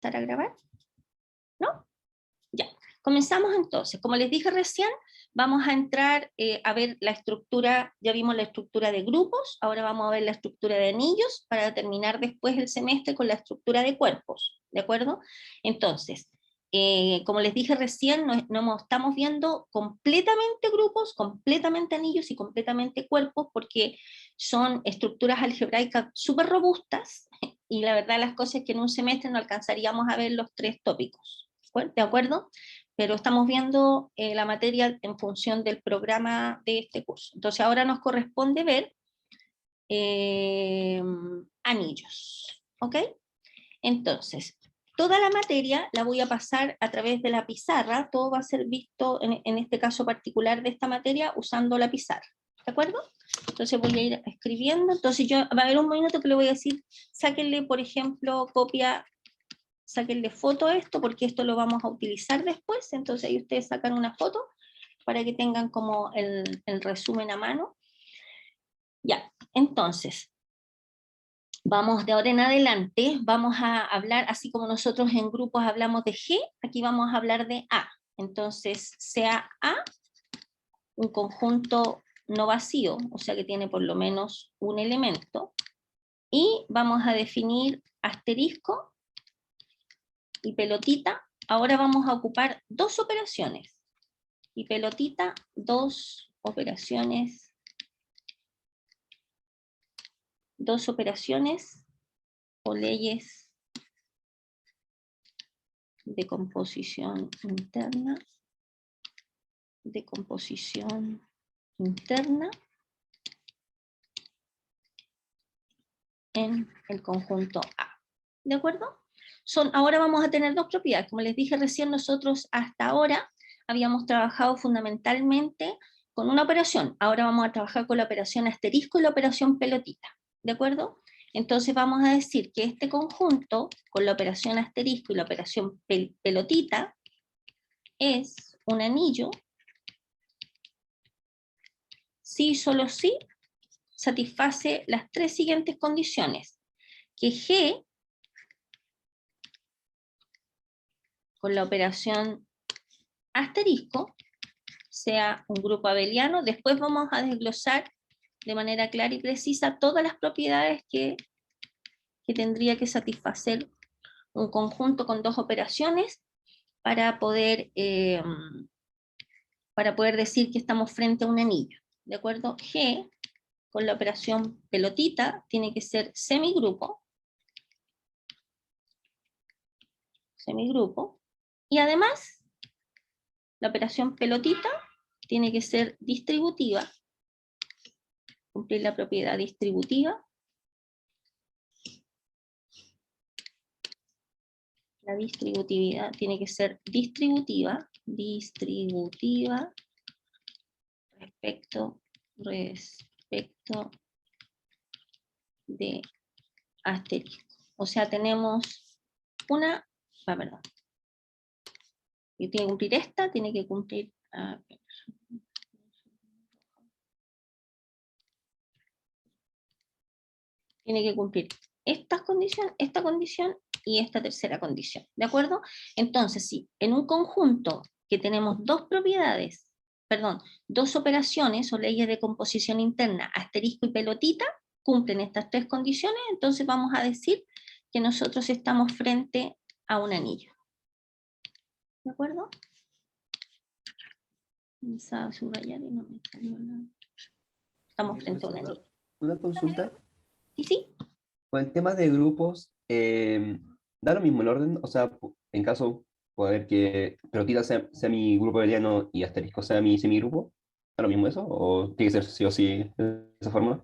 empezar a grabar? ¿No? Ya. Comenzamos entonces. Como les dije recién, vamos a entrar a ver la estructura, ya vimos la estructura de grupos, ahora vamos a ver la estructura de anillos para terminar después el semestre con la estructura de cuerpos, ¿de acuerdo? Entonces, como les dije recién, no estamos viendo completamente grupos, completamente anillos y completamente cuerpos, porque son estructuras algebraicas súper robustas, y la verdad las cosas es que en un semestre no alcanzaríamos a ver los 3 tópicos, ¿de acuerdo? Pero estamos viendo la materia en función del programa de este curso. Entonces ahora nos corresponde ver anillos, ¿ok? Entonces, toda la materia la voy a pasar a través de la pizarra, todo va a ser visto en este caso particular de esta materia usando la pizarra, ¿de acuerdo? Entonces voy a ir escribiendo, entonces va a haber un minuto que le voy a decir, sáquenle por ejemplo copia, sáquenle foto a esto, porque esto lo vamos a utilizar después, entonces ahí ustedes sacan una foto para que tengan como el resumen a mano. Ya, entonces, vamos de ahora en adelante, vamos a hablar, así como nosotros en grupos hablamos de G, aquí vamos a hablar de A. Entonces, sea A un conjunto no vacío, o sea que tiene por lo menos un elemento, y vamos a definir asterisco y pelotita. Ahora vamos a ocupar 2 operaciones, y pelotita, 2 operaciones, 2 operaciones o leyes de composición interna, en el conjunto A. ¿De acuerdo? Ahora vamos a tener 2 propiedades. Como les dije recién, nosotros hasta ahora habíamos trabajado fundamentalmente con una operación. Ahora vamos a trabajar con la operación asterisco y la operación pelotita. ¿De acuerdo? Entonces vamos a decir que este conjunto, con la operación asterisco y la operación pelotita, es un anillo si, solo si, satisface las 3 siguientes condiciones. Que G, con la operación asterisco, sea un grupo abeliano. Después vamos a desglosar de manera clara y precisa todas las propiedades que tendría que satisfacer un conjunto con 2 operaciones para poder decir que estamos frente a un anillo. ¿De acuerdo? G, con la operación pelotita, tiene que ser semigrupo, y además la operación pelotita tiene que ser distributiva, cumplir la propiedad distributiva. La distributividad tiene que ser distributiva respecto de asterisco. O sea, tenemos una, perdón, y tiene que cumplir esta, tiene que cumplir, esta condición y esta tercera condición, ¿de acuerdo? Entonces, si en un conjunto que tenemos 2 propiedades, perdón, 2 operaciones o leyes de composición interna, asterisco y pelotita, cumplen estas 3 condiciones, entonces vamos a decir que nosotros estamos frente a un anillo. ¿De acuerdo? Pensaba subrayar y no me salió nada. Estamos frente a un anillo. Una consulta. ¿Y sí? Con el tema de grupos, ¿da lo mismo el orden? O sea, en caso poder que pelotita sea mi grupo abeliano y asterisco sea mi semigrupo, ¿da lo mismo eso? ¿O tiene que ser sí o sí de esa forma?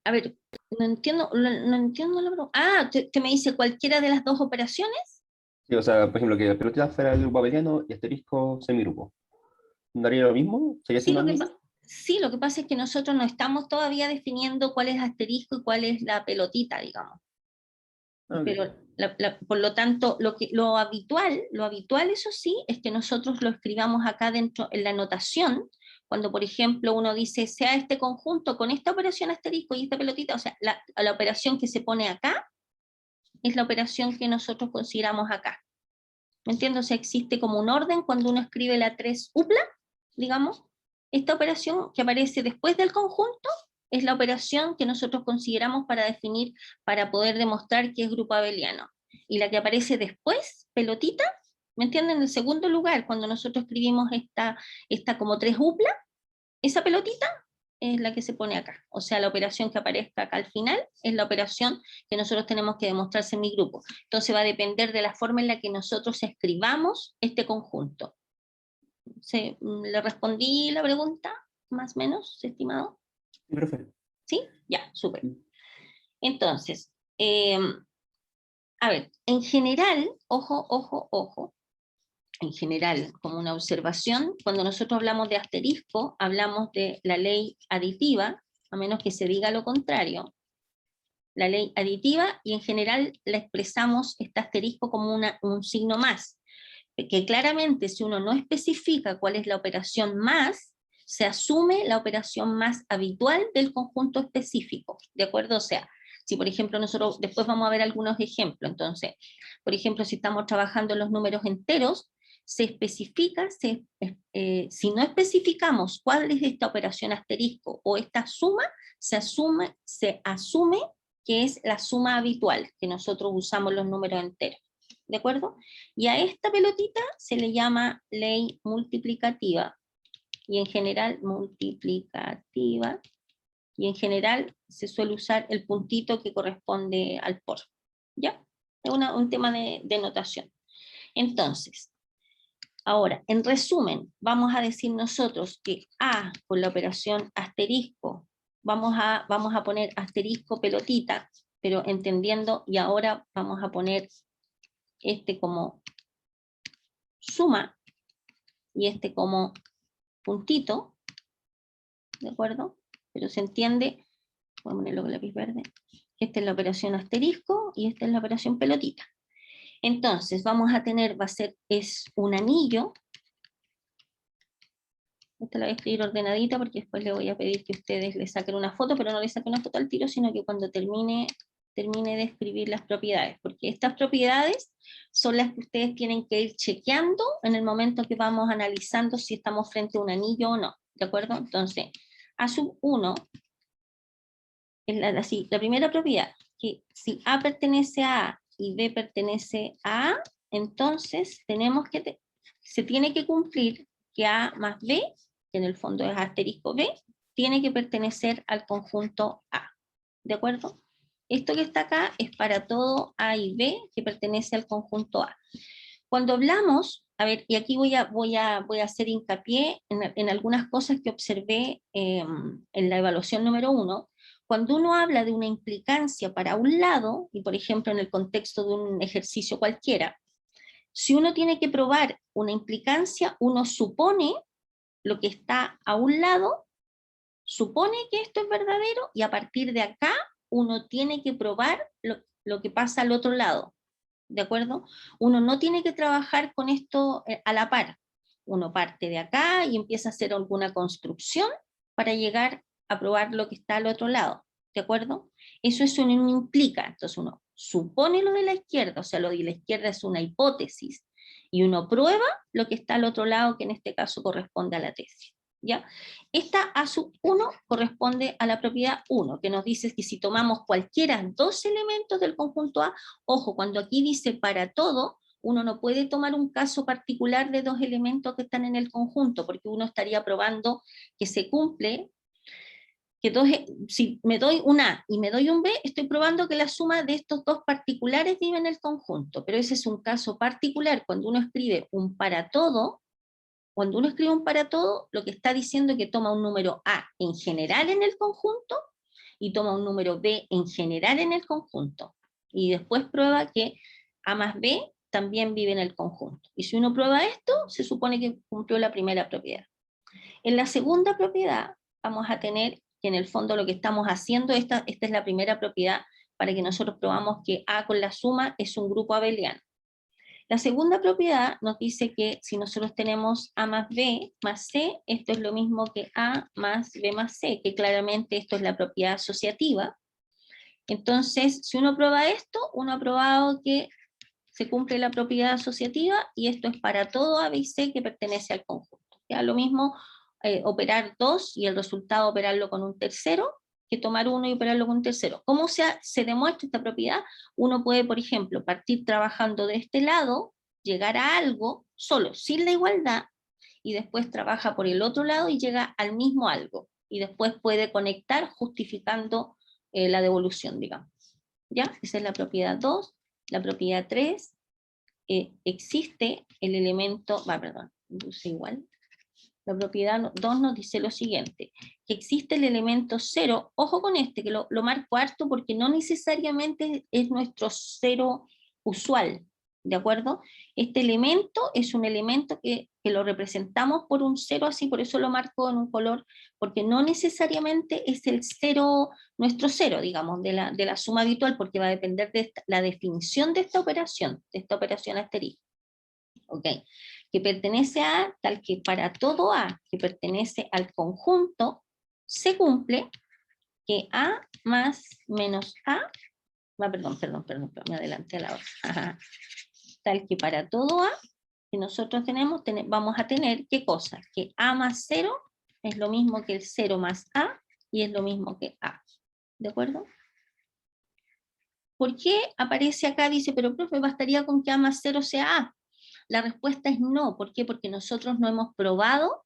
A ver, no entiendo la pregunta. Ah, ¿te me dice cualquiera de las 2 operaciones? Sí, o sea, por ejemplo, que pelotita fuera el grupo abeliano y asterisco semigrupo. ¿Daría lo mismo? ¿Sería Sí, sinónimo? sí, lo que pasa es que nosotros no estamos todavía definiendo cuál es asterisco y cuál es la pelotita, digamos. Ah, ok. Pero por lo tanto, lo habitual, eso sí, es que nosotros lo escribamos acá dentro en la notación, cuando por ejemplo uno dice, sea este conjunto con esta operación asterisco y esta pelotita, o sea, la operación que se pone acá, es la operación que nosotros consideramos acá. ¿Me entiendes? O sea, existe como un orden cuando uno escribe la 3 upla, digamos. Esta operación que aparece después del conjunto es la operación que nosotros consideramos para definir, para poder demostrar que es grupo abeliano. Y la que aparece después, pelotita, ¿me entienden? En el segundo lugar, cuando nosotros escribimos esta como 3 upla, esa pelotita es la que se pone acá. O sea, la operación que aparezca acá al final es la operación que nosotros tenemos que demostrar semigrupo. Entonces va a depender de la forma en la que nosotros escribamos este conjunto. ¿Le respondí la pregunta, más o menos, estimado? Perfecto. ¿Sí? Ya, súper. Entonces, a ver, en general, ojo, en general, como una observación, cuando nosotros hablamos de asterisco, hablamos de la ley aditiva, a menos que se diga lo contrario, la ley aditiva, y en general la expresamos este asterisco como un signo más, que claramente si uno no especifica cuál es la operación más, se asume la operación más habitual del conjunto específico, ¿de acuerdo? O sea, si por ejemplo nosotros, después vamos a ver algunos ejemplos, entonces, por ejemplo, si estamos trabajando en los números enteros, se especifica, si no especificamos cuál es esta operación asterisco o esta suma, se asume que es la suma habitual que nosotros usamos los números enteros, ¿de acuerdo? Y a esta pelotita se le llama ley multiplicativa, y en general multiplicativa, y en general se suele usar el puntito que corresponde al por, ¿ya? Es un tema de notación. Entonces, ahora, en resumen, vamos a decir nosotros que A con la operación asterisco, vamos a poner asterisco pelotita, pero entendiendo, y ahora vamos a poner este como suma, y este como puntito, ¿de acuerdo? Pero se entiende, voy a ponerlo con lápiz verde, esta es la operación asterisco, y esta es la operación pelotita. Entonces, vamos a tener, es un anillo. Esta la voy a escribir ordenadita porque después le voy a pedir que ustedes le saquen una foto, pero no le saquen una foto al tiro, sino que cuando termine de escribir las propiedades, porque estas propiedades son las que ustedes tienen que ir chequeando en el momento que vamos analizando si estamos frente a un anillo o no, ¿de acuerdo? Entonces, A sub 1 es la primera propiedad, que si A pertenece a A y B pertenece a A, entonces se tiene que cumplir que A más B, que en el fondo es asterisco B, tiene que pertenecer al conjunto A, ¿de acuerdo? Esto que está acá es para todo A y B que pertenece al conjunto A. Cuando hablamos, a ver, y aquí voy a hacer hincapié en algunas cosas que observé en la evaluación número 1. Cuando uno habla de una implicancia para un lado, y por ejemplo en el contexto de un ejercicio cualquiera, si uno tiene que probar una implicancia, uno supone lo que está a un lado, supone que esto es verdadero, y a partir de acá uno tiene que probar lo que pasa al otro lado, ¿de acuerdo? Uno no tiene que trabajar con esto a la par. Uno parte de acá y empieza a hacer alguna construcción para llegar a probar lo que está al otro lado, ¿de acuerdo? Eso no implica, entonces uno supone lo de la izquierda, o sea, lo de la izquierda es una hipótesis, y uno prueba lo que está al otro lado, que en este caso corresponde a la tesis, ¿ya? Esta A sub 1 corresponde a la propiedad 1, que nos dice que si tomamos cualquiera dos elementos del conjunto A, ojo, cuando aquí dice para todo, uno no puede tomar un caso particular de dos elementos que están en el conjunto, porque uno estaría probando que se cumple, si me doy un A y me doy un B, estoy probando que la suma de estos dos particulares vive en el conjunto, pero ese es un caso particular. Cuando uno escribe un para todo, lo que está diciendo es que toma un número A en general en el conjunto y toma un número B en general en el conjunto. Y después prueba que A más B también vive en el conjunto. Y si uno prueba esto, se supone que cumplió la primera propiedad. En la segunda propiedad vamos a tener que en el fondo lo que estamos haciendo, esta es la primera propiedad para que nosotros probamos que A con la suma es un grupo abeliano. La segunda propiedad nos dice que si nosotros tenemos A más B más C, esto es lo mismo que A más B más C, que claramente esto es la propiedad asociativa. Entonces, si uno prueba esto, uno ha probado que se cumple la propiedad asociativa, y esto es para todo A, B y C que pertenece al conjunto. Ya lo mismo operar 2 y el resultado operarlo con un tercero, que tomar uno y operarlo con un tercero. ¿Cómo se demuestra esta propiedad? Uno puede, por ejemplo, partir trabajando de este lado, llegar a algo solo, sin la igualdad, y después trabaja por el otro lado y llega al mismo algo, y después puede conectar justificando la devolución, digamos. ¿Ya? Esa es la propiedad 2. La propiedad 3, existe el elemento, perdón, puse igual. La propiedad 2 nos dice lo siguiente, que existe el elemento 0, ojo con este, que lo marco harto porque no necesariamente es nuestro 0 usual, ¿de acuerdo? Este elemento es un elemento que lo representamos por un 0 así, por eso lo marco en un color, porque no necesariamente es el 0, nuestro 0, digamos, de la suma habitual, porque va a depender de la definición de esta operación asterisco. ¿Ok? Que pertenece a tal que para todo A que pertenece al conjunto se cumple que A más menos A, perdón, me adelanté a la otra. Tal que para todo A que nosotros vamos a tener, ¿qué cosa? Que A más 0 es lo mismo que el 0 más A y es lo mismo que A. ¿De acuerdo? ¿Por qué aparece acá? Dice, pero profe, bastaría con que A más 0 sea A. La respuesta es no. ¿Por qué? Porque nosotros no hemos probado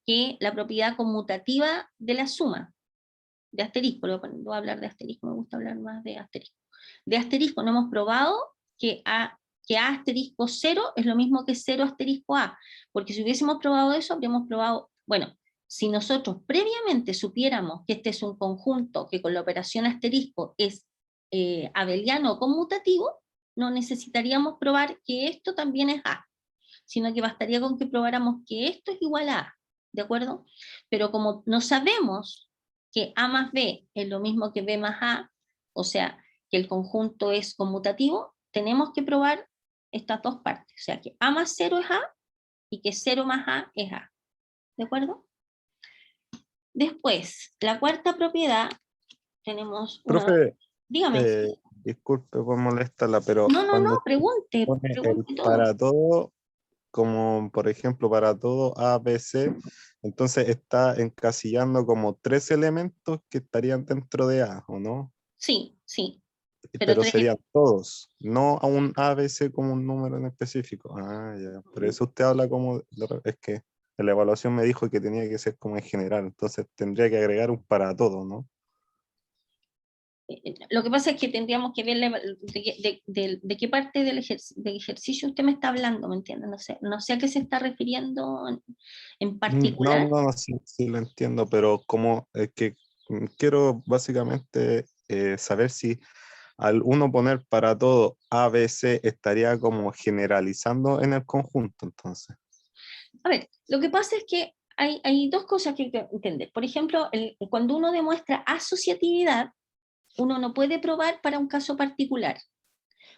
que la propiedad conmutativa de la suma, de asterisco, voy a hablar de asterisco, me gusta hablar más de asterisco. De asterisco no hemos probado que A asterisco 0 es lo mismo que 0 asterisco A, porque si hubiésemos probado eso, habríamos probado, bueno, si nosotros previamente supiéramos que este es un conjunto que con la operación asterisco es abeliano o conmutativo, no necesitaríamos probar que esto también es A, sino que bastaría con que probáramos que esto es igual a A, ¿de acuerdo? Pero como no sabemos que A más B es lo mismo que B más A, o sea, que el conjunto es conmutativo, tenemos que probar estas dos partes, o sea, que A más 0 es A y que 0 más A es A, ¿de acuerdo? Después, la cuarta propiedad, tenemos una... Profe, Dígame. disculpe por molestarla, pero No, cuando usted pregunte pone el todo. para todo, como por ejemplo para todo A, B, C, entonces está encasillando como 3 elementos que estarían dentro de A, ¿o no? Sí, pero Pero serían todos, no a un A, B, C como un número en específico. Ah, ya. Por eso usted habla como, es que en la evaluación me dijo que tenía que ser como en general, entonces tendría que agregar un para todo, ¿no? Lo que pasa es que tendríamos que ver de qué parte del ejercicio usted me está hablando, ¿me entiende? No sé a qué se está refiriendo en No, particular. no, sí, sí lo entiendo, pero como que quiero básicamente saber si al uno poner para todo A, B, C estaría como generalizando en el conjunto, entonces. A ver, lo que pasa es que hay dos cosas que hay que entender. Por ejemplo, cuando uno demuestra asociatividad, uno no puede probar para un caso particular.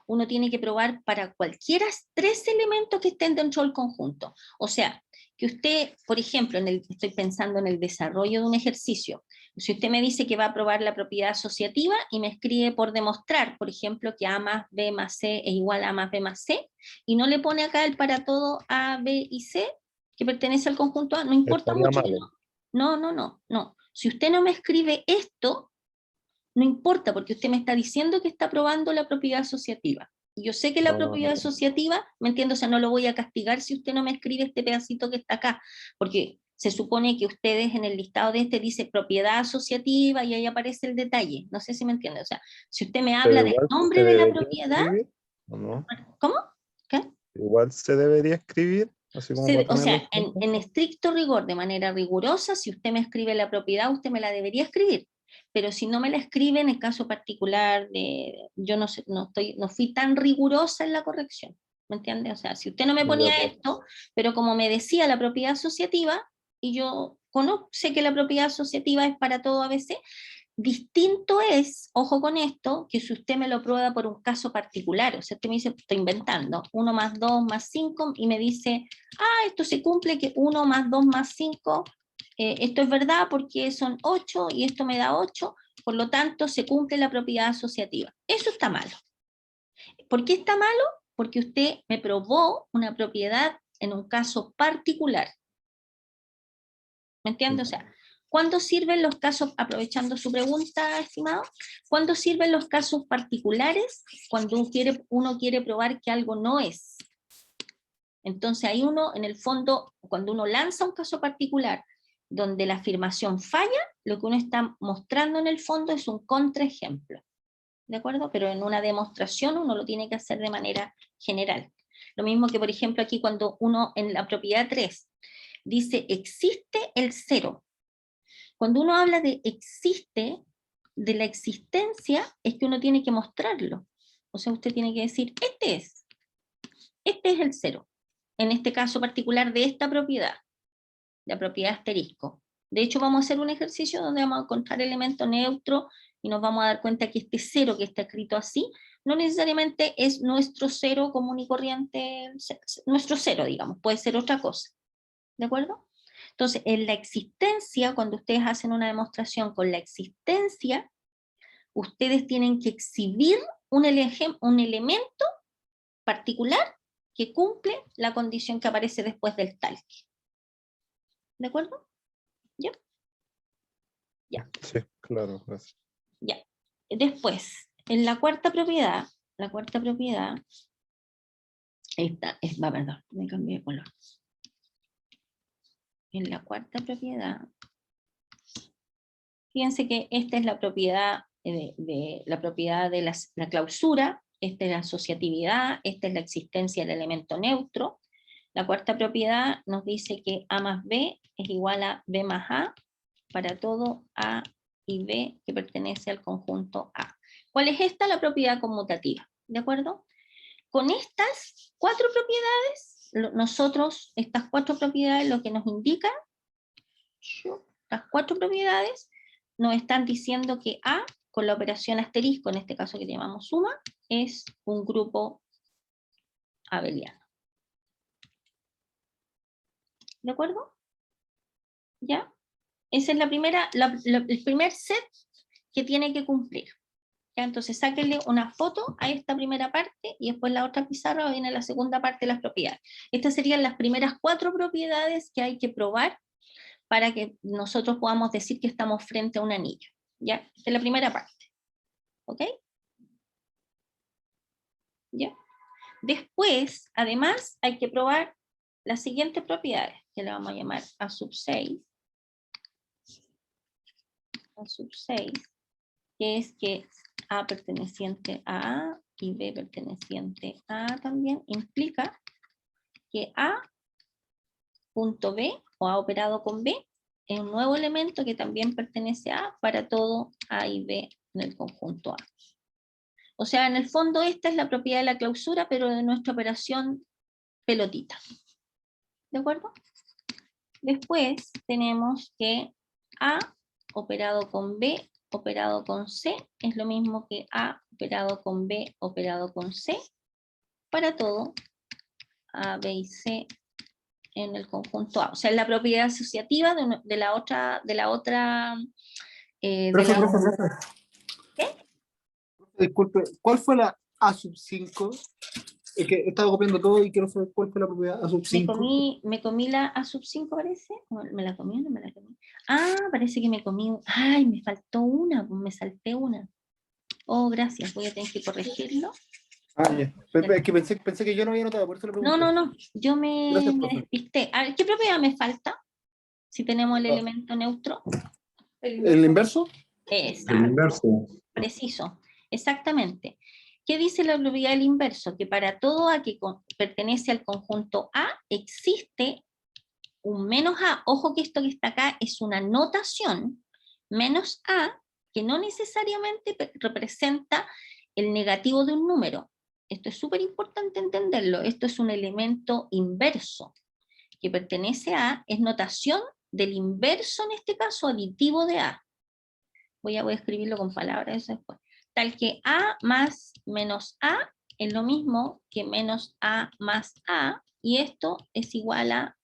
Uno tiene que probar para cualquiera 3 elementos que estén dentro del conjunto. O sea, que usted, por ejemplo, estoy pensando en el desarrollo de un ejercicio. Si usted me dice que va a probar la propiedad asociativa y me escribe por demostrar, por ejemplo, que A más B más C es igual a A más B más C, y no le pone acá el para todo A, B y C, que pertenece al conjunto A, no importa Estaría mucho que malo. no. Si usted no me escribe esto, no importa, porque usted me está diciendo que está probando la propiedad asociativa. Y yo sé que la No, propiedad asociativa, me entiendo, o sea, no lo voy a castigar si usted no me escribe este pedacito que está acá, porque se supone que ustedes en el listado de este dice propiedad asociativa y ahí aparece el detalle. No sé si me entiende. O sea, si usted me pero habla del igual se nombre de la debería propiedad, escribir, ¿o no? ¿cómo? ¿Qué? Igual se debería escribir, así como para O tenerlo en sea, cuenta. en estricto rigor, de manera rigurosa, si usted me escribe la propiedad, usted me la debería escribir. Pero si no me la escribe, en el caso particular, yo no, sé, no fui tan rigurosa en la corrección. ¿Me entiende? O sea, si usted no me Ya, ponía pues, esto, pero como me decía la propiedad asociativa, y yo sé que la propiedad asociativa es para todo ABC, distinto es, ojo con esto, que si usted me lo prueba por un caso particular, o sea, usted me dice, estoy inventando, 1 más 2 más 5, y me dice, esto se cumple que 1 más 2 más 5, esto es verdad porque son 8 y esto me da 8, Por lo tanto, se cumple la propiedad asociativa. Eso está malo. ¿Por qué está malo? Porque usted me probó una propiedad en un caso particular. ¿Me entiende? O sea, ¿cuándo sirven los casos, aprovechando su pregunta, estimado, cuándo sirven los casos particulares? Cuando uno quiere probar que algo no es. Entonces ahí uno, en el fondo, cuando uno lanza un caso particular donde la afirmación falla, lo que uno está mostrando en el fondo es un contraejemplo. ¿De acuerdo? Pero en una demostración uno lo tiene que hacer de manera general. Lo mismo que, por ejemplo, aquí cuando uno en la propiedad 3 dice existe el cero. Cuando uno habla de existe, de la existencia, es que uno tiene que mostrarlo. O sea, usted tiene que decir, este es el cero. En este caso particular de esta propiedad, la propiedad asterisco. De hecho, vamos a hacer un ejercicio donde vamos a encontrar elemento neutro y nos vamos a dar cuenta que este cero que está escrito así, no necesariamente es nuestro cero común y corriente, nuestro cero, digamos, puede ser otra cosa. ¿De acuerdo? Entonces, en la existencia, cuando ustedes hacen una demostración con la existencia, ustedes tienen que exhibir un elemento particular que cumple la condición que aparece después del talque. ¿De acuerdo? ¿Ya? Ya. Sí, claro, gracias. Ya. Después, en la cuarta propiedad, perdón, me cambié de color. En la cuarta propiedad, fíjense que esta es la propiedad la propiedad de la clausura, esta es la asociatividad, esta es la existencia del elemento neutro. La cuarta propiedad nos dice que A más B es igual a B más A para todo A y B que pertenece al conjunto A. ¿Cuál es esta? La propiedad conmutativa, ¿de acuerdo? Con estas cuatro propiedades, nosotros, estas cuatro propiedades, lo que nos indican, las cuatro propiedades, nos están diciendo que A, con la operación asterisco, en este caso que llamamos suma, es un grupo abeliano. ¿De acuerdo? ¿Ya? Esa es la primera, el primer set que tiene que cumplir. ¿Ya? Entonces sáquenle una foto a esta primera parte y después la otra pizarra viene la segunda parte de las propiedades. Estas serían las primeras cuatro propiedades que hay que probar para que nosotros podamos decir que estamos frente a un anillo. ¿Ya? Esta es la primera parte. ¿Ok? ¿Ya? Después, además, hay que probar las siguientes propiedades, que le vamos a llamar A sub 6. A sub 6, que es que A perteneciente a A y B perteneciente a A también, implica que A punto B, o A operado con B, es un nuevo elemento que también pertenece a A para todo A y B en el conjunto A. O sea, en el fondo esta es la propiedad de la clausura, pero de nuestra operación pelotita. ¿De acuerdo? Después tenemos que A operado con B operado con C es lo mismo que A operado con B operado con C para todo A, B y C en el conjunto A. O sea, es la propiedad asociativa de la otra... Profe. ¿Qué? Disculpe, ¿cuál fue la A sub 5? Es que he estado copiando todo y quiero saber cuál fue la propiedad A sub 5. Me comí la A sub 5, parece. ¿Me la comí o no me la comí? Ah, parece que me comí. Ay, me faltó una, me salté una. Oh, gracias, voy a tener que corregirlo. Ah, ya. Es que pensé que yo no había notado, por eso le pregunté. No, yo Gracias, me profe. despisté. A ver, ¿qué propiedad me falta? Si tenemos el elemento neutro. ¿El inverso? Exacto. inverso. Preciso, exactamente. ¿Qué dice la propiedad del inverso? Que para todo A que pertenece al conjunto A existe un menos A. Ojo que esto que está acá es una notación, menos A, que no necesariamente representa el negativo de un número. Esto es súper importante entenderlo. Esto es un elemento inverso que pertenece a A, es notación del inverso, en este caso aditivo de A. Voy a escribirlo con palabras eso después. Tal que A más menos A es lo mismo que menos A más A, y esto es igual a,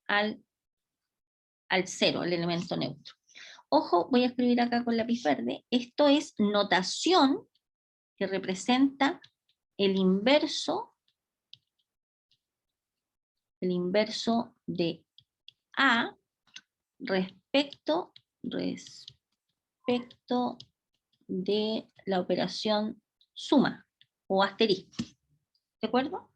al al 0, el elemento neutro. Ojo, voy a escribir acá con lápiz verde. Esto es notación que representa el inverso de A respecto de la operación suma o asterisco. ¿De acuerdo?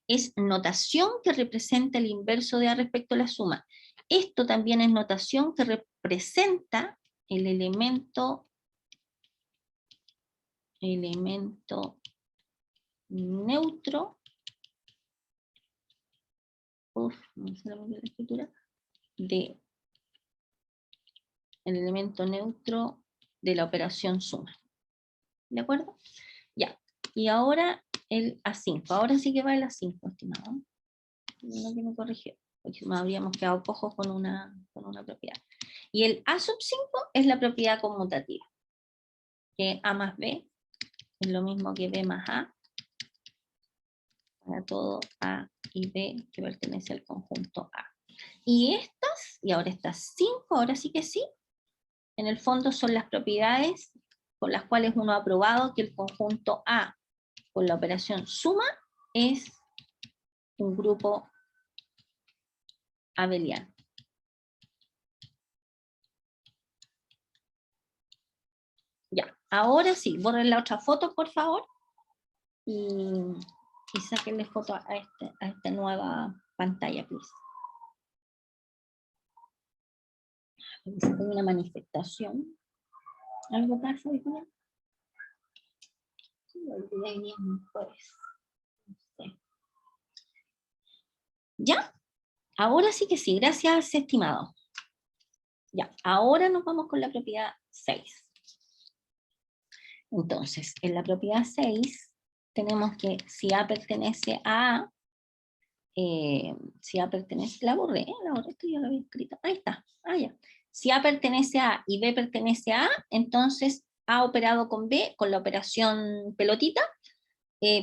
Es notación que representa el inverso de A respecto a la suma. Esto también es notación que representa el elemento neutro. No sé la escritura. De el elemento neutro de la operación suma. ¿De acuerdo? Ya. Y ahora el A5. Ahora sí que va el A5, estimado. No que me corrigió, porque nos habríamos quedado cojos con una propiedad. Y el A sub 5 es la propiedad conmutativa. Que A más B es lo mismo que B más A para todo A y B que pertenece al conjunto A. Y ahora estas 5, ahora sí que sí, en el fondo son las propiedades con las cuales uno ha probado que el conjunto A con la operación suma es un grupo abeliano. Ya, ahora sí, borren la otra foto, por favor, y sáquenle foto a esta nueva pantalla, please. Hay una manifestación. ¿Algo pasa hoy día? Hoy día es jueves. No sé. ¿Ya? Ahora sí que sí, gracias, estimado. Ya, ahora nos vamos con la propiedad 6. Entonces, en la propiedad 6 tenemos que si A pertenece a A, si A pertenece, la borré, esto ya lo había escrito, ahí está, ya. Si A pertenece a A y B pertenece a A, entonces A operado con B, con la operación pelotita,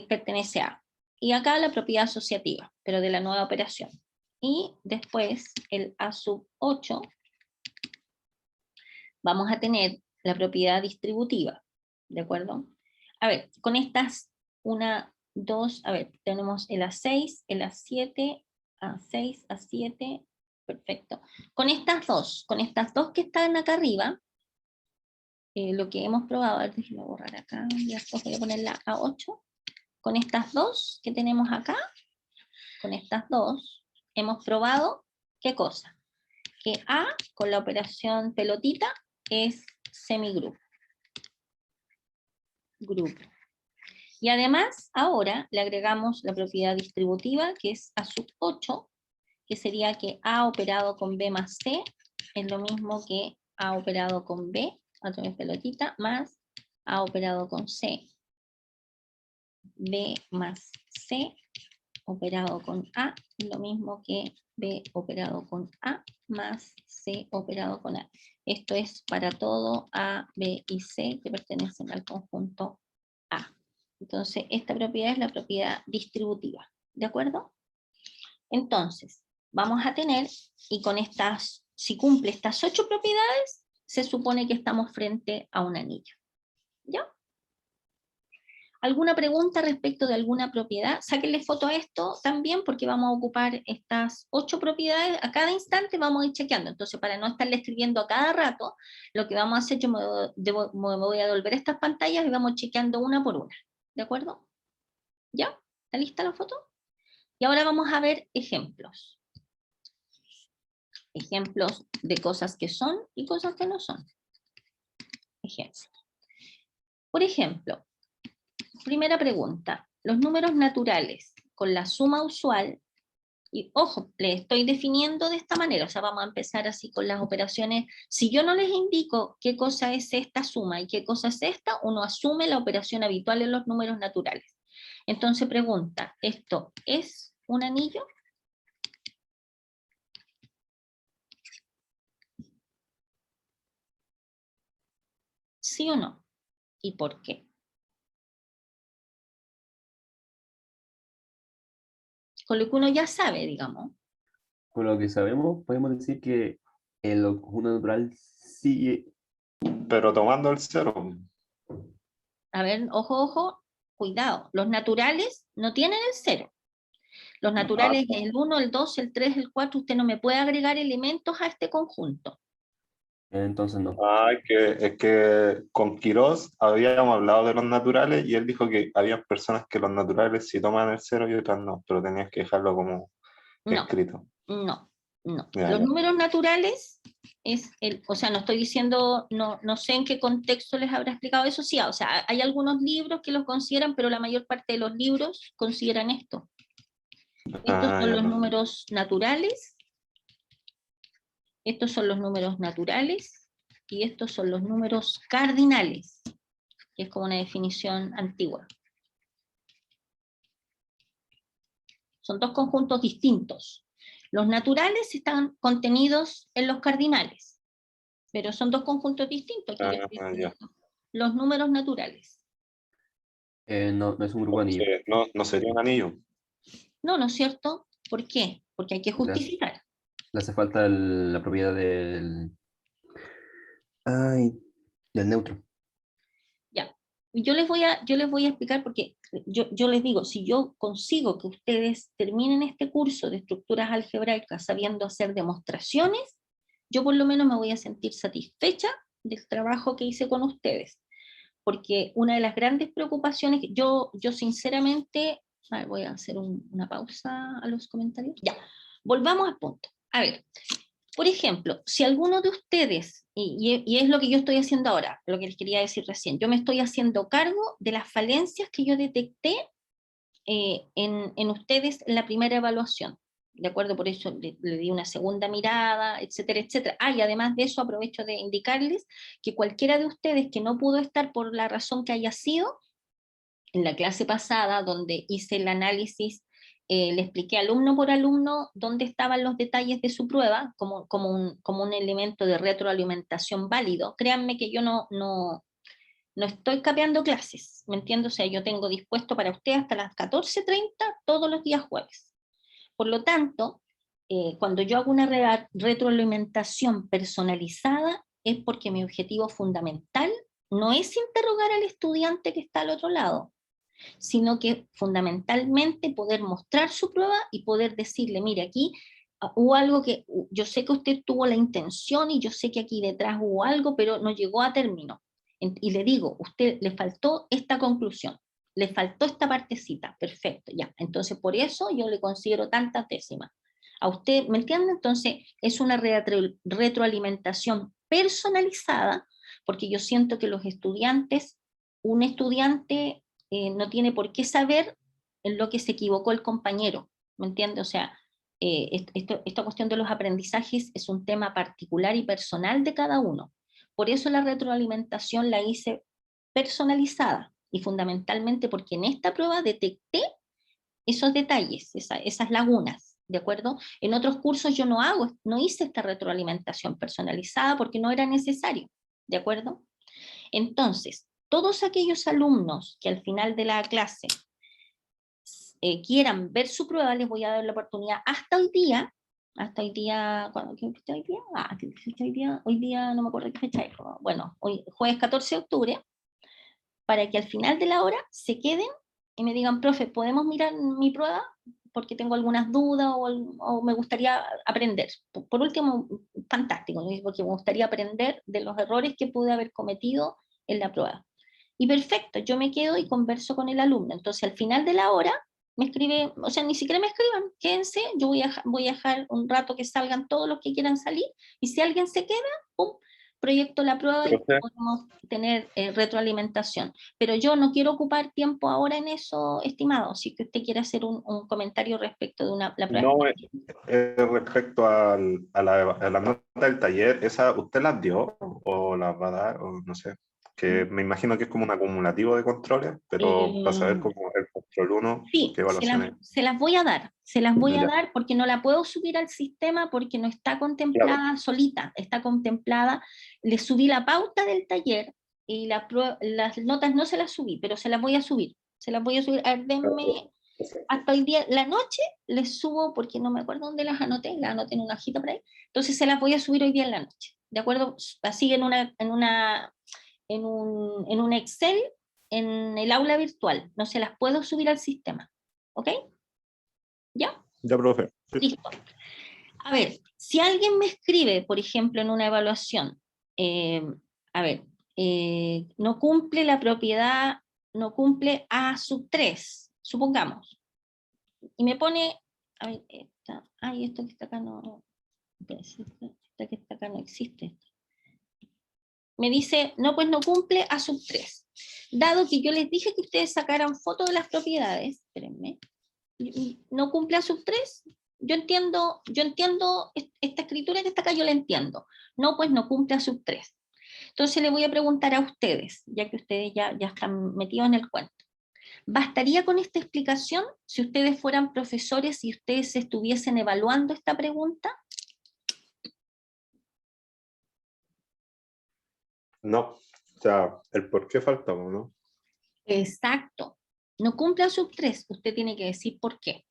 pertenece a A. Y acá la propiedad asociativa, pero de la nueva operación. Y después el A sub 8, vamos a tener la propiedad distributiva, ¿de acuerdo? A ver, con estas, 1, 2, a ver, tenemos el A6, el A7, A6, A7, perfecto. Con estas dos que están acá arriba, lo que hemos probado, a ver, déjenme borrar acá, y después voy a poner la A8. Con estas dos que tenemos acá, con estas dos, hemos probado, ¿qué cosa? Que A con la operación pelotita es semigrupo. Y además, ahora le agregamos la propiedad distributiva, que es A sub 8, que sería que A operado con B más C es lo mismo que A operado con B, otra vez pelotita, más A operado con C. B más C operado con A es lo mismo que B operado con A más C operado con A. Esto es para todo A, B y C que pertenecen al conjunto A. Entonces, esta propiedad es la propiedad distributiva, ¿de acuerdo? Entonces, vamos a tener, y con estas, si cumple estas 8 propiedades, se supone que estamos frente a un anillo. ¿Ya? ¿Alguna pregunta respecto de alguna propiedad? Sáquenle foto a esto también, porque vamos a ocupar estas 8 propiedades, a cada instante vamos a ir chequeando. Entonces, para no estarle escribiendo a cada rato, lo que vamos a hacer, yo me voy a devolver estas pantallas y vamos chequeando una por una. ¿De acuerdo? ¿Ya? ¿Está lista la foto? Y ahora vamos a ver ejemplos. Ejemplos de cosas que son y cosas que no son. Ejemplo. Por ejemplo, primera pregunta. Los números naturales con la suma usual, y ojo, les estoy definiendo de esta manera, o sea, vamos a empezar así con las operaciones. Si yo no les indico qué cosa es esta suma y qué cosa es esta, uno asume la operación habitual en los números naturales. Entonces pregunta, ¿esto es un anillo? ¿Sí o no? ¿Y por qué? Con lo que uno ya sabe, digamos. Con lo que sabemos, podemos decir que El conjunto natural sí. pero tomando el cero. A ver, ojo, ojo, cuidado. Los naturales no tienen el 0. Los naturales, el 1, el 2, el 3, el 4, usted no me puede agregar elementos a este conjunto. Entonces no. Es que con Quirós habíamos hablado de los naturales y él dijo que había personas que los naturales sí toman el cero y otras no, pero tenías que dejarlo como No, escrito. no, no. Ya, Los ya. números naturales o sea, no estoy diciendo, no sé en qué contexto les habrá explicado eso, sí, o sea, hay algunos libros que los consideran, pero la mayor parte de los libros consideran esto. Estos son Ya, los no. números naturales, estos son los números naturales, y estos son los números cardinales, que es como una definición antigua. Son dos conjuntos distintos. Los naturales están contenidos en los cardinales, pero son dos conjuntos distintos. Aquí yo estoy Ya. escribiendo los números naturales. No, no es un grupo de anillos. No, no sería un anillo. No, ¿no es cierto? ¿Por qué? Porque hay que Le justificar. hace falta la propiedad ay, del neutro. Ya. Yo les voy a explicar porque yo les digo, si yo consigo que ustedes terminen este curso de estructuras algebraicas sabiendo hacer demostraciones, yo por lo menos me voy a sentir satisfecha del trabajo que hice con ustedes. Porque una de las grandes preocupaciones, yo sinceramente, a ver, voy a hacer una pausa a los comentarios. Ya, volvamos al punto. A ver, por ejemplo, si alguno de ustedes, y es lo que yo estoy haciendo ahora, lo que les quería decir recién, yo me estoy haciendo cargo de las falencias que yo detecté en ustedes en la primera evaluación. ¿De acuerdo? Por eso le di una segunda mirada, etcétera, etcétera. Y además de eso aprovecho de indicarles que cualquiera de ustedes que no pudo estar por la razón que haya sido, en la clase pasada, donde hice el análisis, le expliqué alumno por alumno dónde estaban los detalles de su prueba, como un elemento de retroalimentación válido. Créanme que yo no estoy capeando clases, ¿me entiendo? O sea, yo tengo dispuesto para usted hasta las 14:30 todos los días jueves. Por lo tanto, cuando yo hago una retroalimentación personalizada, es porque mi objetivo fundamental no es interrogar al estudiante que está al otro lado, sino que fundamentalmente poder mostrar su prueba y poder decirle, mire, aquí hubo algo que yo sé que usted tuvo la intención y yo sé que aquí detrás hubo algo, pero no llegó a término. Y le digo, usted le faltó esta conclusión, le faltó esta partecita, perfecto, ya. Entonces por eso yo le considero tantas décimas. A usted, ¿me entiende? Entonces es una retroalimentación personalizada, porque yo siento que los estudiantes, un estudiante no tiene por qué saber en lo que se equivocó el compañero, ¿me entiende? O sea, esta cuestión de los aprendizajes es un tema particular y personal de cada uno. Por eso la retroalimentación la hice personalizada y fundamentalmente porque en esta prueba detecté esos detalles, esas lagunas, ¿de acuerdo? En otros cursos yo no hice esta retroalimentación personalizada porque no era necesario, ¿de acuerdo? Entonces, todos aquellos alumnos que al final de la clase quieran ver su prueba, les voy a dar la oportunidad hasta hoy día, ¿qué fecha hoy día? ¿Qué fecha hoy día? Hoy día no me acuerdo qué fecha es, bueno, hoy jueves 14 de octubre, para que al final de la hora se queden y me digan, profe, ¿podemos mirar mi prueba? Porque tengo algunas dudas o me gustaría aprender. Por último, fantástico, ¿no? Porque me gustaría aprender de los errores que pude haber cometido en la prueba. Y perfecto, yo me quedo y converso con el alumno. Entonces, al final de la hora, me escribe, o sea, ni siquiera me escriban, quédense, yo voy a dejar un rato que salgan todos los que quieran salir, y si alguien se queda, pum, proyecto la prueba y Profe, podemos tener retroalimentación. Pero yo no quiero ocupar tiempo ahora en eso, estimado, si que usted quiere hacer un comentario respecto de la prueba. no, respecto a la nota del taller, ¿esa usted las dio o las va a dar? O no sé. Que me imagino que es como un acumulativo de controles, pero para saber Eh, cómo el control 1, Sí, qué evaluación es. se las voy a dar, se las voy a Ya, dar porque no la puedo subir al sistema porque no está claro. contemplada solita, está contemplada, le subí la pauta del taller y las notas no se las subí, pero se las voy a subir, a ver, denme, hasta hoy día, la noche, les subo, porque no me acuerdo dónde las anoté en una hojita por ahí, entonces se las voy a subir hoy día en la noche, ¿de acuerdo? Así en un Excel, en el aula virtual, no se las puedo subir al sistema, ¿ok? ¿Ya? Ya, profe. Sí. Listo. A ver, si alguien me escribe, por ejemplo, en una evaluación, a ver, no cumple la propiedad, no cumple A sub 3, supongamos, y me pone, a ver, esto que está acá no, esta que está acá no existe. Me dice, no, pues no cumple A sub 3. Dado que yo les dije que ustedes sacaran foto de las propiedades, espérenme, no cumple A sub 3, yo entiendo esta escritura que está acá, yo la entiendo. No, pues no cumple A sub 3. Entonces le voy a preguntar a ustedes, ya que ustedes ya están metidos en el cuento. ¿Bastaría con esta explicación si ustedes fueran profesores y ustedes estuviesen evaluando esta pregunta? No, o sea, el por qué faltamos, ¿no? Exacto. No cumple A sub 3, usted tiene que decir por qué.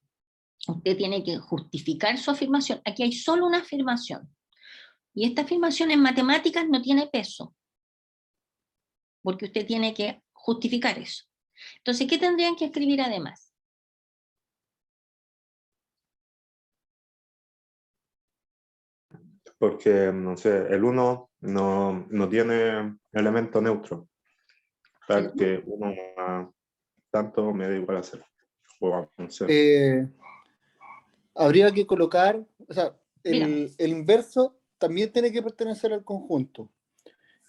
Usted tiene que justificar su afirmación. Aquí hay solo una afirmación. Y esta afirmación en matemáticas no tiene peso, porque usted tiene que justificar eso. Entonces, ¿qué tendrían que escribir además? Porque, no sé, el 1 no tiene elemento neutro. Tal que 1 más tanto me da igual hacer. O no sé. Habría que colocar, o sea, Dígame. el inverso también tiene que pertenecer al conjunto.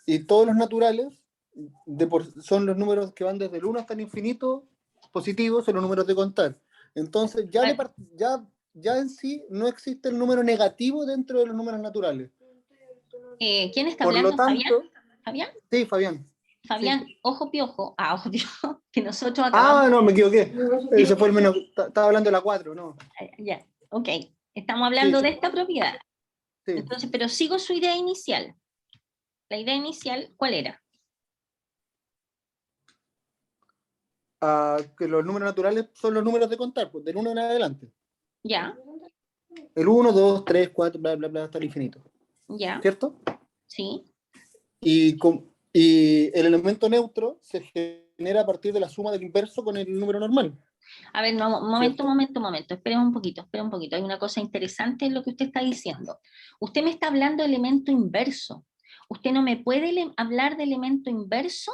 Y todos los naturales son los números que van desde el 1 hasta el infinito, positivos, son los números de contar. Entonces, ya en sí no existe el número negativo dentro de los números naturales. ¿Quién está Por lo hablando? tanto, ¿Fabián? sí, Fabián. Fabián, Sí. ojo piojo, ojo piojo, que nosotros acabamos. Ah, no, me equivoqué. Ese fue el menos. Estaba hablando de la 4, ¿no? Ya, ok. Estamos Sí, hablando de esta propiedad. sí. Entonces, pero sigo su idea inicial. La idea inicial, ¿cuál era? Que los números naturales son los números de contar, pues del 1 en adelante. Ya, El 1, 2, 3, 4, bla, bla, bla, hasta el infinito. ya, ¿Cierto? sí. Y el elemento neutro se genera a partir de la suma del inverso con el número normal. A ver, no, ¿Cierto? momento. Espera un poquito. Hay una cosa interesante en lo que usted está diciendo. Usted me está hablando de elemento inverso. Usted no me puede hablar de elemento inverso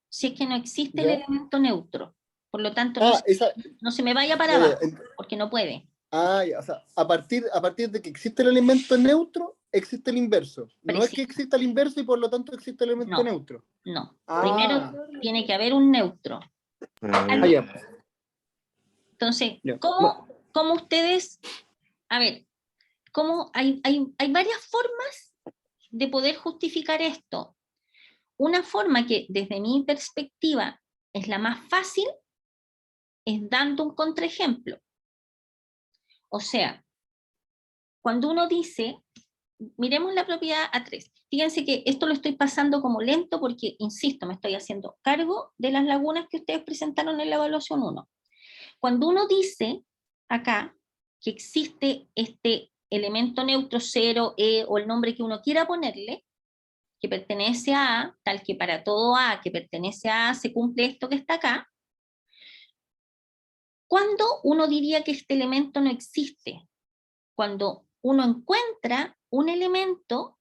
si es que no existe el ¿Ya? elemento neutro. Por lo tanto, Ah, esa, no se me vaya para ya, ya, abajo, porque no puede. ya, o sea, a partir de que existe el elemento neutro, existe el inverso. No es que Preciso. exista el inverso y por lo tanto existe el elemento No, neutro. no. Ah, Primero tiene que haber un neutro. ya. Entonces, Ya. ¿cómo ustedes, a ver, hay varias formas de poder justificar esto? Una forma que desde mi perspectiva es la más fácil es dando un contraejemplo. O sea, cuando uno dice, miremos la propiedad A3. Fíjense que esto lo estoy pasando como lento porque, insisto, me estoy haciendo cargo de las lagunas que ustedes presentaron en la evaluación 1. Cuando uno dice acá que existe este elemento neutro 0, E o el nombre que uno quiera ponerle, que pertenece a A, tal que para todo A que pertenece a A se cumple esto que está acá, ¿cuándo uno diría que este elemento no existe? Cuando uno encuentra un elemento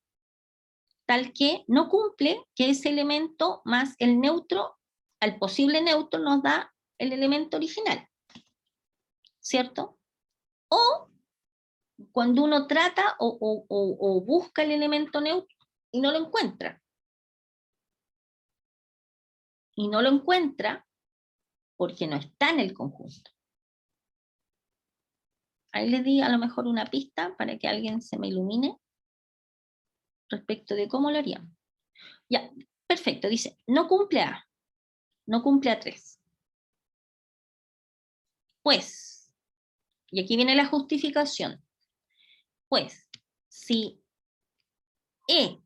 tal que no cumple, que ese elemento más el neutro, al posible neutro nos da el elemento original, ¿cierto? O cuando uno trata o busca el elemento neutro y no lo encuentra. Y no lo encuentra porque no está en el conjunto. Ahí les di a lo mejor una pista para que alguien se me ilumine respecto de cómo lo harían. Ya, perfecto, dice, no cumple A, no cumple A3. Pues, y aquí viene la justificación, pues, si E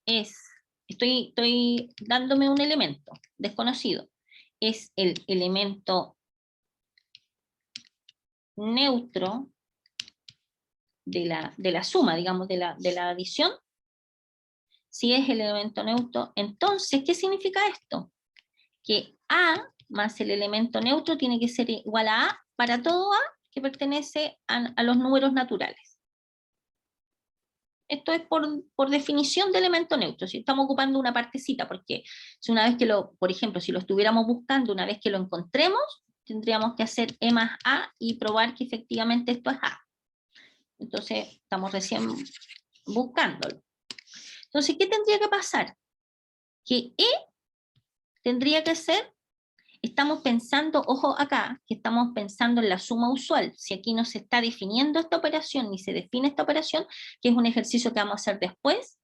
estoy dándome un elemento desconocido, es el elemento neutro de la suma, digamos, de la adición, si es el elemento neutro, entonces, ¿qué significa esto? Que A más el elemento neutro tiene que ser igual a A para todo A que pertenece a los números naturales. Esto es por definición de elemento neutro, si estamos ocupando una partecita, porque si una vez que por ejemplo, si lo estuviéramos buscando, una vez que lo encontremos, tendríamos que hacer E más A y probar que efectivamente esto es A. Entonces, estamos recién buscándolo. Entonces, ¿qué tendría que pasar? Que E tendría que ser, estamos pensando, ojo acá, que estamos pensando en la suma usual. Si aquí no se está definiendo esta operación, ni se define esta operación, que es un ejercicio que vamos a hacer después,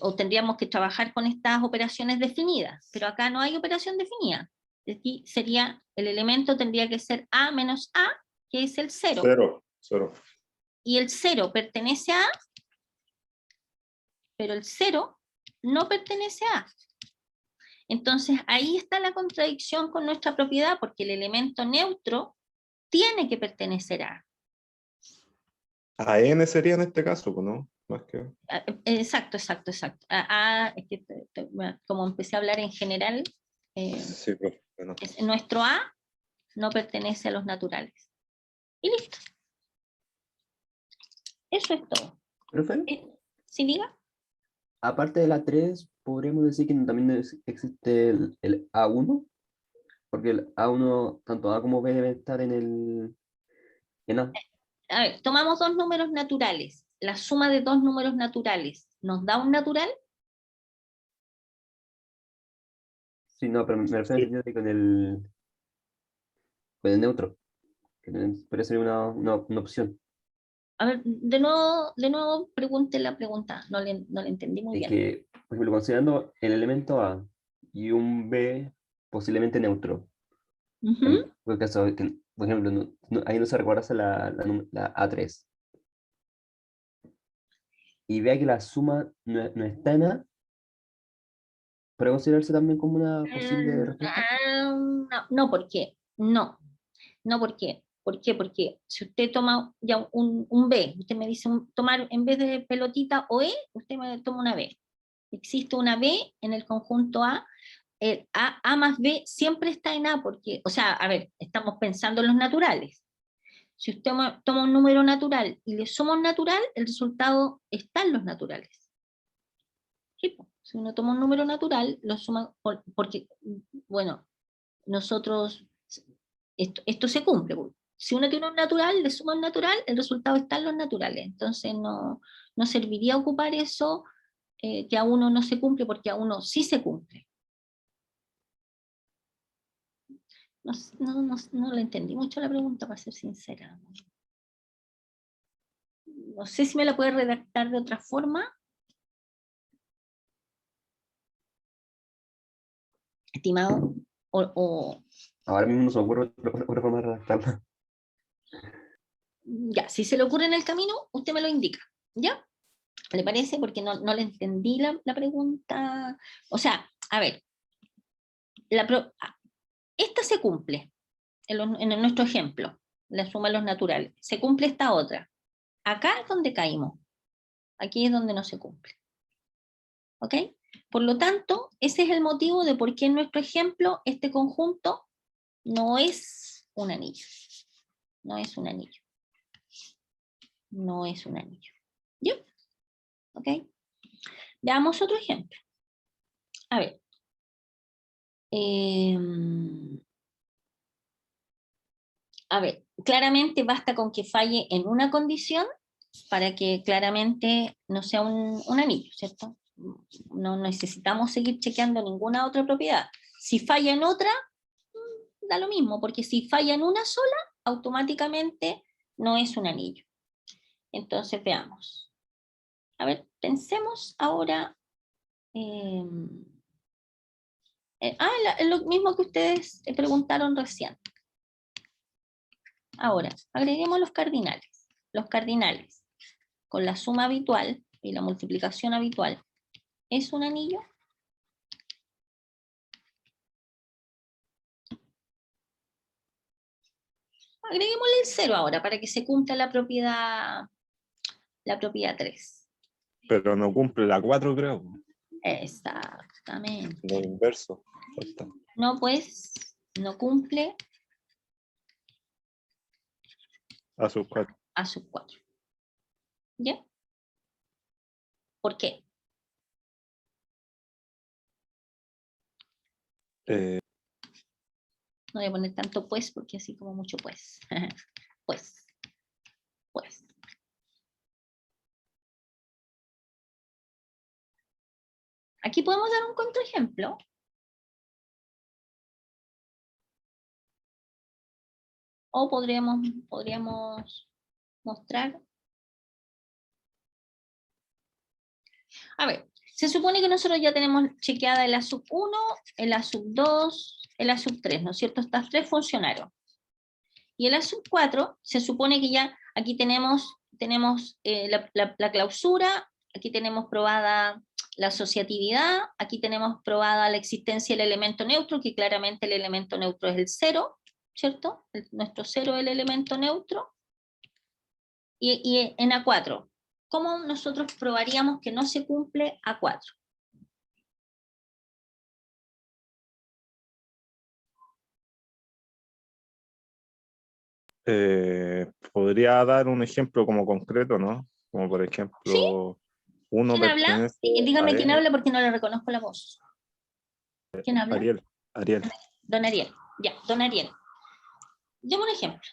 o tendríamos que trabajar con estas operaciones definidas, pero acá no hay operación definida. Aquí sería, el elemento tendría que ser A menos A, que es el 0. 0, 0. Y el 0 pertenece a A, pero el 0 no pertenece a A. Entonces ahí está la contradicción con nuestra propiedad, porque el elemento neutro tiene que pertenecer a A. A n sería en este caso, ¿no? Más que... Exacto. Es que como empecé a hablar en general, Sí, pues, bueno. nuestro A no pertenece a los naturales. Y listo. Eso es todo. Profe, ¿Sí, diga? aparte de la 3, podríamos decir que también existe el A1, porque el A1, tanto A como B deben estar en A. A ver, tomamos dos números naturales. La suma de dos números naturales, ¿nos da un natural? Sí, no, pero me refiero al Sí. sentido de con el neutro, que podría ser una opción. A ver, de nuevo pregunte la pregunta. No le entendí muy Es bien. que, por ejemplo, considerando el elemento A y un B posiblemente neutro, Ujú. por el caso por ejemplo, ahí no se recuerda la A3, y vea que la suma no está en A, ¿puede considerarse también como una posible respuesta? No, ¿por qué? No, ¿por qué? ¿Por qué? Porque si usted toma ya un B, usted me dice tomar en vez de pelotita o E, usted me toma una B. Existe una B en el conjunto A. El A más B siempre está en A porque, o sea, a ver, estamos pensando en los naturales. Si usted toma un número natural y le suma un natural, el resultado está en los naturales. Sí, po. Si uno toma un número natural, lo suma, porque, bueno, nosotros, esto se cumple. Po. Si uno tiene un natural, le suma un natural, el resultado está en los naturales. Entonces no serviría ocupar eso que a uno no se cumple porque a uno sí se cumple. No le entendí mucho la pregunta, para ser sincera. No sé si me la puede redactar de otra forma. Estimado, Ahora mismo no se me ocurre otra forma de redactarla. ya, si se le ocurre en el camino, usted me lo indica, ¿ya? ¿Le parece? Porque no le entendí la pregunta. O sea, a ver, esta se cumple en nuestro ejemplo, la suma de los naturales. Se cumple esta otra. Acá es donde caímos. Aquí es donde no se cumple. ¿Ok? Por lo tanto, ese es el motivo de por qué en nuestro ejemplo este conjunto no es un anillo. No es un anillo. No es un anillo. ¿Ya? ¿Ok? Veamos otro ejemplo. A ver. A ver, claramente basta con que falle en una condición para que claramente no sea un anillo, ¿cierto? No necesitamos seguir chequeando ninguna otra propiedad. Si falla en otra, da lo mismo, porque si falla en una sola, automáticamente no es un anillo. Entonces veamos. A ver, pensemos ahora. Lo mismo que ustedes preguntaron recién. Ahora, agreguemos los cardinales. Los cardinales con la suma habitual y la multiplicación habitual, ¿es un anillo? Agreguémosle el 0 ahora para que se cumpla la propiedad 3. Pero no cumple la 4, creo. Exactamente. Lo inverso. Falta. No, pues, no cumple A sub 4. a sub 4. ¿Ya? ¿Por qué? No voy a poner tanto pues, porque así como mucho pues. Pues. Aquí podemos dar un contraejemplo. O podríamos mostrar. A ver, se supone que nosotros ya tenemos chequeada el A sub 1, el A sub 2, el A sub 3, ¿no es cierto? Estas 3 funcionaron. Y el A sub 4, se supone que ya aquí tenemos la clausura, aquí tenemos probada la asociatividad, aquí tenemos probada la existencia del elemento neutro, que claramente el elemento neutro es el 0, ¿cierto? Nuestro 0 es el elemento neutro. Y en A4, ¿cómo nosotros probaríamos que no se cumple A4? Podría dar un ejemplo como concreto, ¿no? Como por ¿Sí? ejemplo, uno ¿Quién habla? pertenece Dígame a quién N. habla porque no le reconozco la voz. ¿Quién habla? Ariel. Don Ariel. Ya, don Ariel. Deme un ejemplo.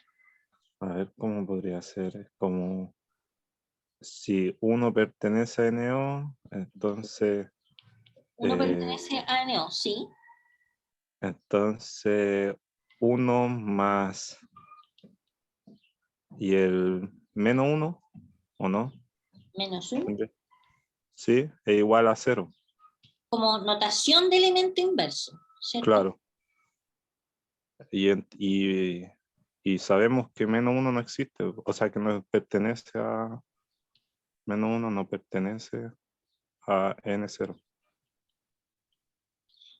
A ver, ¿cómo podría ser? Es como si uno pertenece a NO, entonces, Uno pertenece a NO, sí. entonces 1 más y el menos 1, ¿o no? Menos 1. Sí, es igual a 0. Como notación de elemento inverso, ¿cierto? Claro. Y sabemos que menos 1 no existe, o sea que no pertenece a menos 1, no pertenece a N0.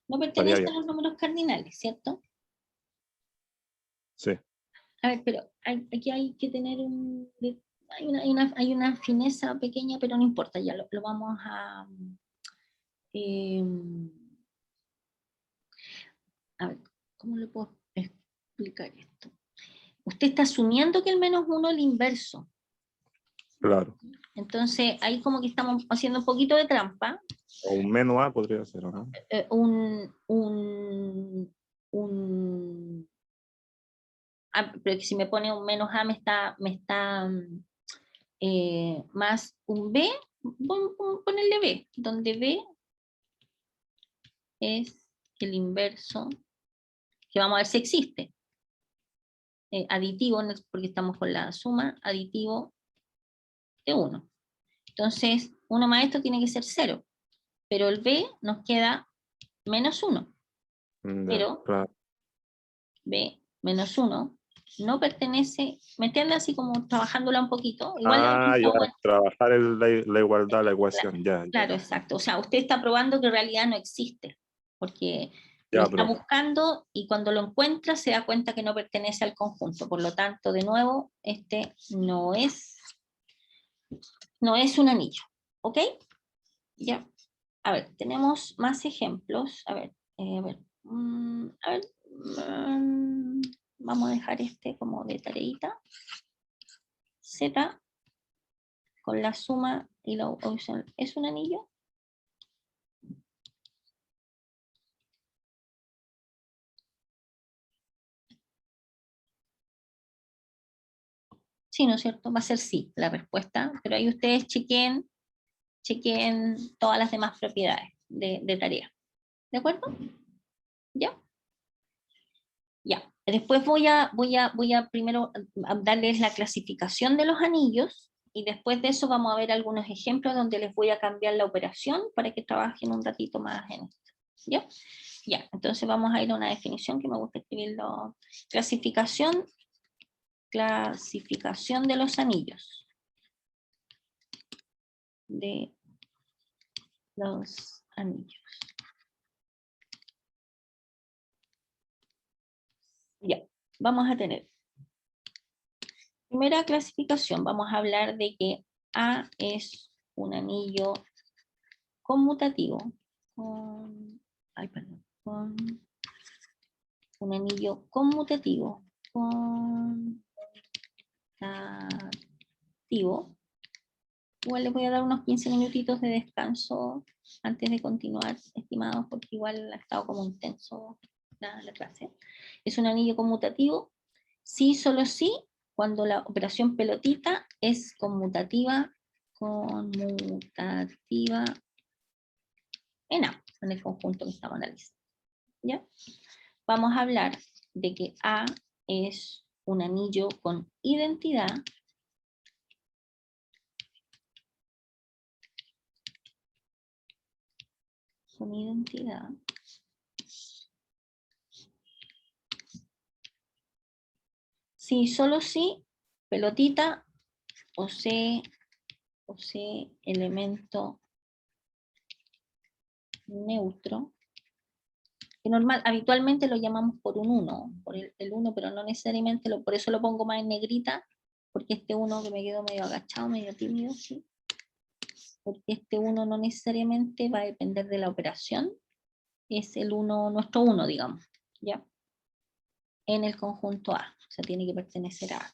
No Estaría pertenece bien. a los números cardinales, ¿cierto? Sí. A ver, pero aquí hay que tener hay una fineza pequeña, pero no importa, ya lo vamos a ver, ¿cómo le puedo explicar esto? Usted está asumiendo que el menos 1 es el inverso. Claro. Entonces, ahí como que estamos haciendo un poquito de trampa. O un menos A podría ser, ¿no? Pero que si me pone un menos A me está más un B, ponerle B, donde B es el inverso, que vamos a ver si existe. Aditivo, porque estamos con la suma, aditivo de 1. Entonces, 1 más esto tiene que ser 0, pero el B nos queda menos 1. Pero Claro. B menos 1 no pertenece, ¿me entiende? Así como trabajándola un poquito. Igual Ya, trabajar la igualdad, la ecuación, ya. Claro, exacto. O sea, usted está probando que en realidad no existe, porque Ya, lo está profe. buscando y cuando lo encuentra se da cuenta que no pertenece al conjunto. Por lo tanto, de nuevo, este no es un anillo. ¿Ok? Ya. A ver, tenemos más ejemplos. A ver, vamos a dejar este como de tareita. Z con la suma y la opción. ¿Es un anillo? Sí, ¿no es cierto? Va a ser sí la respuesta, pero ahí ustedes chequen todas las demás propiedades de tarea. ¿De acuerdo? ¿Ya? Ya. Después voy a primero darles la clasificación de los anillos y después de eso vamos a ver algunos ejemplos donde les voy a cambiar la operación para que trabajen un ratito más en esto. ¿Ya? Ya, entonces vamos a ir a una definición que me gusta escribirlo. Clasificación de los anillos. De los anillos. Ya, vamos a tener Primera clasificación, vamos a hablar de que A es un anillo conmutativo, con un anillo conmutativo, Igual les voy a dar unos 15 minutitos de descanso antes de continuar, estimados, porque igual ha estado como intenso la clase. Es un anillo conmutativo, sí, solo sí, cuando la operación pelotita es conmutativa en A, en el conjunto que estamos analizando. ¿Ya? Vamos a hablar de que A es un anillo con identidad sí, solo sí, pelotita o C elemento neutro, que habitualmente lo llamamos por un 1, por el 1, pero no necesariamente, por eso lo pongo más en negrita, porque este 1 que me quedó medio agachado, medio tímido, ¿sí? Porque este 1 no necesariamente va a depender de la operación, es el 1, nuestro 1, digamos, ¿ya? En el conjunto A, o sea, tiene que pertenecer a A.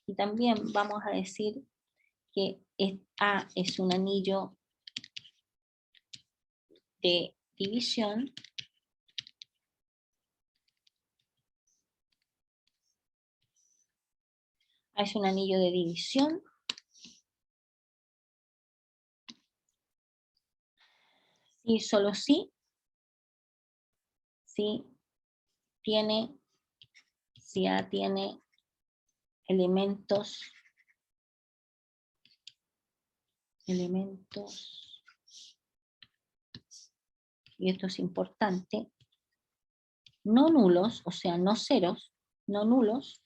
Y también vamos a decir que A es un anillo de división A es un anillo de división y solo si A tiene elementos y esto es importante, no nulos, o sea, no ceros, no nulos,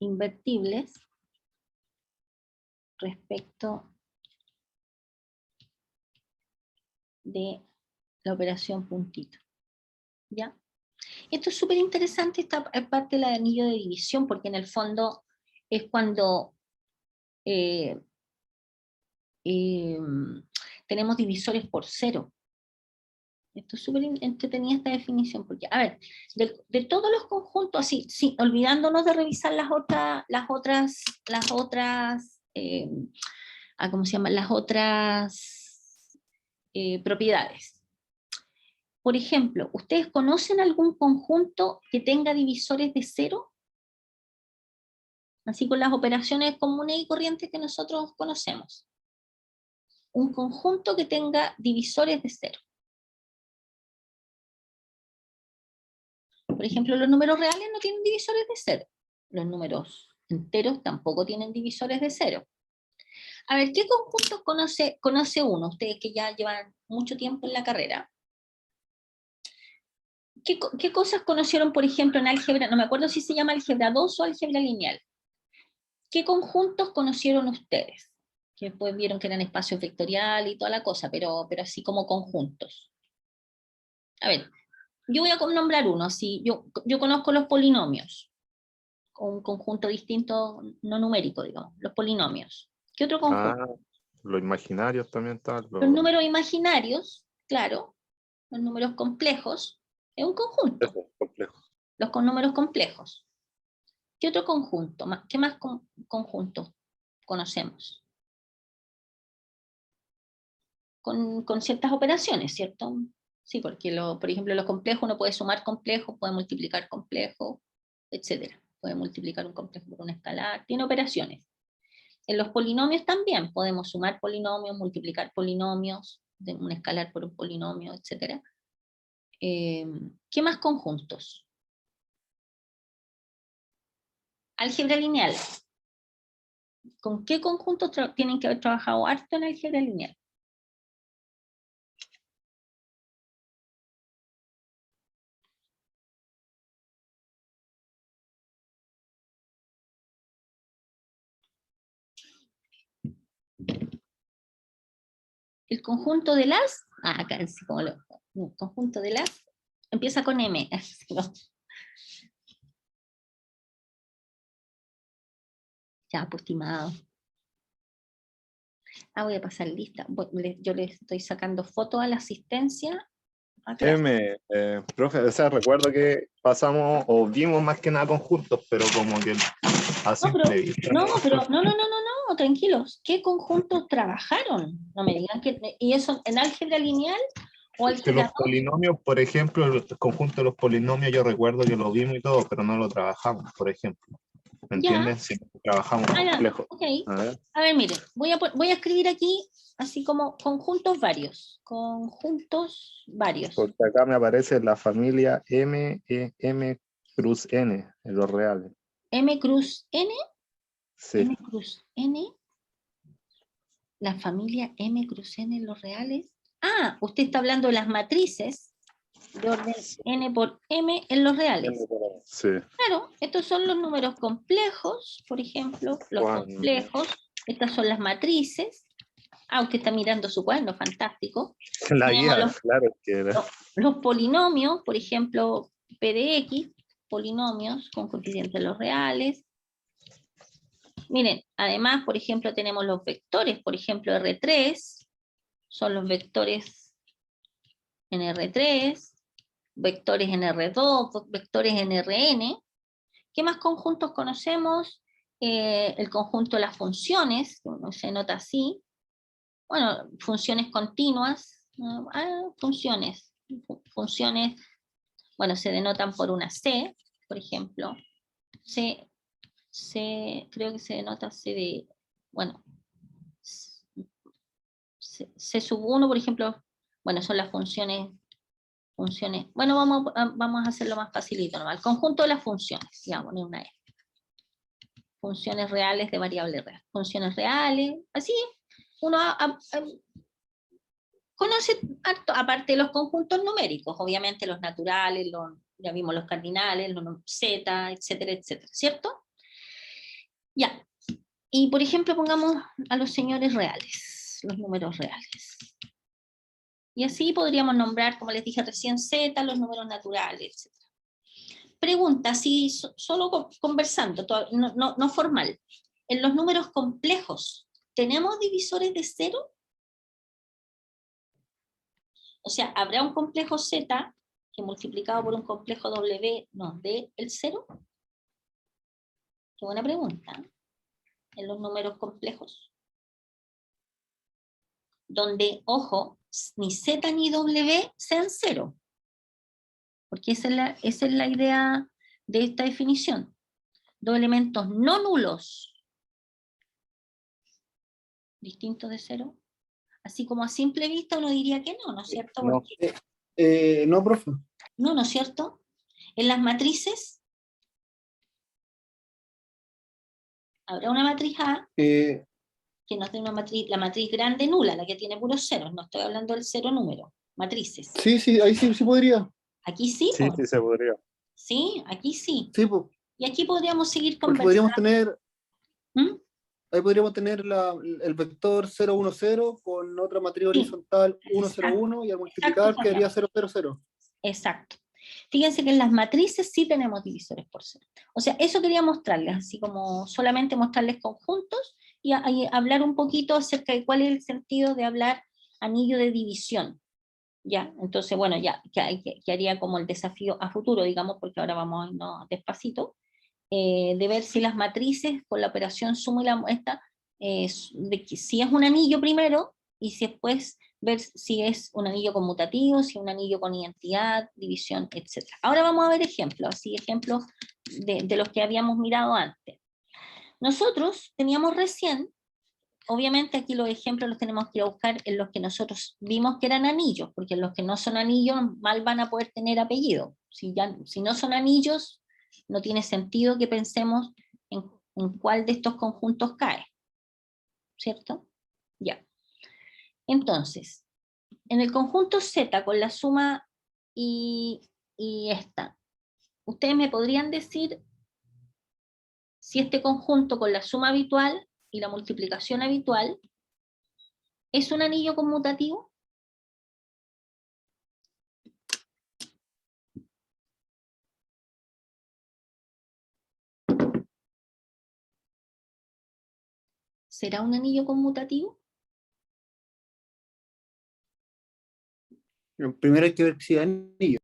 invertibles respecto de la operación puntito. ¿Ya? Esto es súper interesante, esta parte del anillo de división, porque en el fondo es cuando tenemos divisores por cero. Esto es súper entretenida esta definición, porque, a ver, de todos los conjuntos, así, sí, olvidándonos de revisar las otras, ¿cómo se llama? Las otras propiedades. Por ejemplo, ¿ustedes conocen algún conjunto que tenga divisores de cero? Así con las operaciones comunes y corrientes que nosotros conocemos. Un conjunto que tenga divisores de cero. Por ejemplo, los números reales no tienen divisores de cero. Los números enteros tampoco tienen divisores de cero. A ver, ¿qué conjuntos conoce uno? Ustedes que ya llevan mucho tiempo en la carrera. ¿Qué cosas conocieron, por ejemplo, en álgebra? No me acuerdo si se llama álgebra 2 o álgebra lineal. ¿Qué conjuntos conocieron ustedes? Que después vieron que eran espacios vectoriales y toda la cosa, pero así como conjuntos. A ver, yo voy a nombrar uno, así, yo conozco los polinomios, un conjunto distinto, no numérico, digamos, los polinomios. ¿Qué otro conjunto? Los imaginarios también están. Los números imaginarios, claro, los números complejos, es un conjunto. Complejos. Los con números complejos. ¿Qué otro conjunto? ¿Qué más conjuntos conocemos? Con ciertas operaciones, ¿cierto? Sí, porque, por ejemplo, los complejos uno puede sumar complejos, puede multiplicar complejos, etc. Puede multiplicar un complejo por un escalar, tiene operaciones. En los polinomios también podemos sumar polinomios, multiplicar polinomios, de un escalar por un polinomio, etc. ¿Qué más conjuntos? Álgebra lineal. ¿Con qué conjuntos tienen que haber trabajado harto en álgebra lineal? El conjunto de acá sí, como el conjunto de las, empieza con M. ¿No? Ya, pues, estimado. Voy a pasar lista. Yo le estoy sacando fotos a la asistencia. A clase. Profe, o sea, recuerdo que pasamos o vimos más que nada conjuntos, pero como que a No, simple vista. pero no, tranquilos. ¿Qué conjuntos trabajaron? No me digan que. ¿Y eso en álgebra lineal o Que álgebra los polinomios, por ejemplo, el conjunto de los polinomios, yo recuerdo que lo vimos y todo, pero no lo trabajamos, por ejemplo. ¿Me Ya. entiendes? Si trabajamos Ya, complejo. ok. A ver. A ver, miren, voy a escribir aquí así como conjuntos varios. Conjuntos varios. Porque acá me aparece la familia M cruz N en los reales. M cruz N. Sí. M cruz N. La familia M cruz N en los reales. Usted está hablando de las matrices de orden N por M en los reales. Sí. Claro, estos son los números complejos, por ejemplo, los complejos. Estas son las matrices. Usted está mirando su cuaderno, fantástico. La Tenemos guía, claro que era. los polinomios, por ejemplo, P de X, polinomios con coeficientes de los reales. Miren, además, por ejemplo, tenemos los vectores, por ejemplo, R3, son los vectores en R3, vectores en R2, vectores en Rn. ¿Qué más conjuntos conocemos? El conjunto de las funciones, que se nota así. Bueno, funciones continuas, funciones, bueno, se denotan por una C, por ejemplo. Creo que se denota C de, bueno, C sub 1, por ejemplo, bueno, son las funciones, bueno, vamos a hacerlo más facilito, ¿no? El conjunto de las funciones, ya, poner una E. Funciones reales de variable real. Funciones reales, así, uno conoce harto, aparte de los conjuntos numéricos, obviamente los naturales, ya vimos los cardinales, los z, etcétera, etcétera, ¿cierto? Ya. Y por ejemplo, pongamos a los señores reales, los números reales. Y así podríamos nombrar, como les dije recién, z, los números naturales, etc. Pregunta, si solo conversando, no formal. En los números complejos, ¿tenemos divisores de cero? O sea, ¿habrá un complejo z que multiplicado por un complejo w nos dé el cero? Qué buena pregunta. En los números complejos. Donde, ojo, ni z ni w sean cero. Porque esa es la idea de esta definición. Dos elementos no nulos, distintos de cero. Así como a simple vista uno diría que no, ¿no es cierto? No. No, profe. No es cierto. En las matrices, habrá una matriz A que no tiene la matriz grande nula, la que tiene puros ceros. No estoy hablando del cero número. Matrices. Sí, ahí sí podría. Aquí sí, Sí, po. sí se podría. Sí, aquí sí. Sí, pues, Y aquí podríamos seguir porque conversando. ¿Mm? ahí podríamos tener el vector 0, 1, 0 con otra matriz Sí, horizontal 1, 0, exacto. 1 y al Exacto, multiplicar quedaría Fabián. 0, 0, 0. Exacto. Fíjense que en las matrices sí tenemos divisores por cero. O sea, eso quería mostrarles, así como solamente mostrarles conjuntos y hablar un poquito acerca de cuál es el sentido de hablar anillo de división. Ya, entonces, bueno, ya, que haría como el desafío a futuro, digamos, porque ahora vamos a irnos despacito, de ver si las matrices con la operación suma y la muestra, si es un anillo primero, y si después ver si es un anillo conmutativo, si es un anillo con identidad, división, etc. Ahora vamos a ver ejemplos, así ejemplos de los que habíamos mirado antes. Nosotros teníamos recién, obviamente aquí los ejemplos los tenemos que ir a buscar en los que nosotros vimos que eran anillos, porque en los que no son anillos mal van a poder tener apellido. Si no son anillos, no tiene sentido que pensemos en cuál de estos conjuntos cae, ¿cierto? Ya. Entonces, en el conjunto Z con la suma y esta, ¿ustedes me podrían decir si este conjunto con la suma habitual y la multiplicación habitual es un anillo conmutativo? ¿Será un anillo conmutativo? Primero hay que ver si es anillo.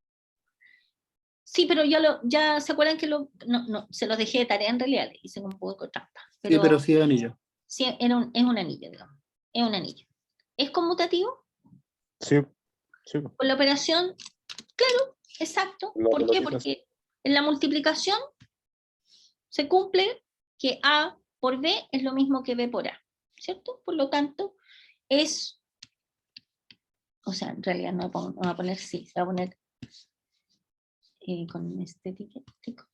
Sí, pero ya se acuerdan que no, se los dejé de tarea en realidad, le hice un poco de trampa. Sí, pero sí es anillo. Sí, es un anillo, digamos. Es un anillo. ¿Es conmutativo? Sí, sí. Con la operación, claro, exacto. La ¿Por qué? pelotita, Porque en la multiplicación se cumple que A por B es lo mismo que B por A, ¿cierto? Por lo tanto, es, o sea, en realidad no voy a poner sí, se va a poner con este ticket, tico.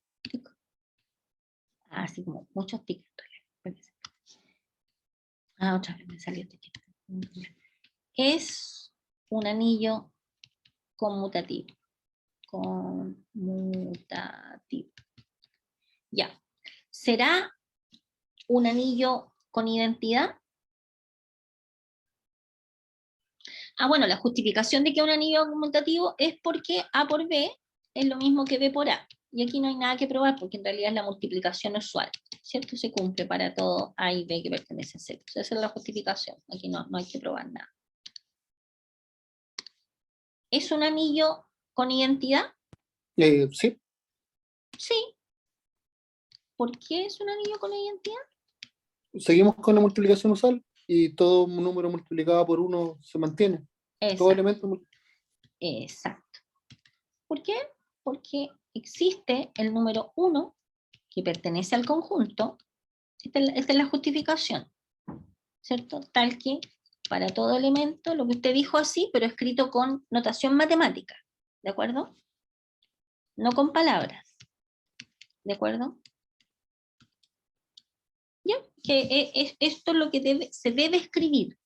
Así como muchos tickets en realidad. Otra vez me salió ticket. Es un anillo conmutativo. Conmutativo. Ya. ¿Será un anillo con identidad? Bueno, la justificación de que un anillo conmutativo es porque A por B es lo mismo que B por A. Y aquí no hay nada que probar porque en realidad es la multiplicación usual, ¿cierto? Se cumple para todo A y B que pertenecen a C. Esa es la justificación. Aquí no hay que probar nada. ¿Es un anillo con identidad? Sí. Sí. ¿Por qué es un anillo con identidad? Seguimos con la multiplicación usual y todo número multiplicado por 1 se mantiene. Todo Exacto. elemento. Exacto. ¿Por qué? Porque existe el número 1 que pertenece al conjunto. Esta es la justificación, ¿cierto? Tal que para todo elemento, lo que usted dijo así, pero escrito con notación matemática, ¿de acuerdo? No con palabras, ¿de acuerdo? ¿Ya? Que esto es lo que se debe escribir,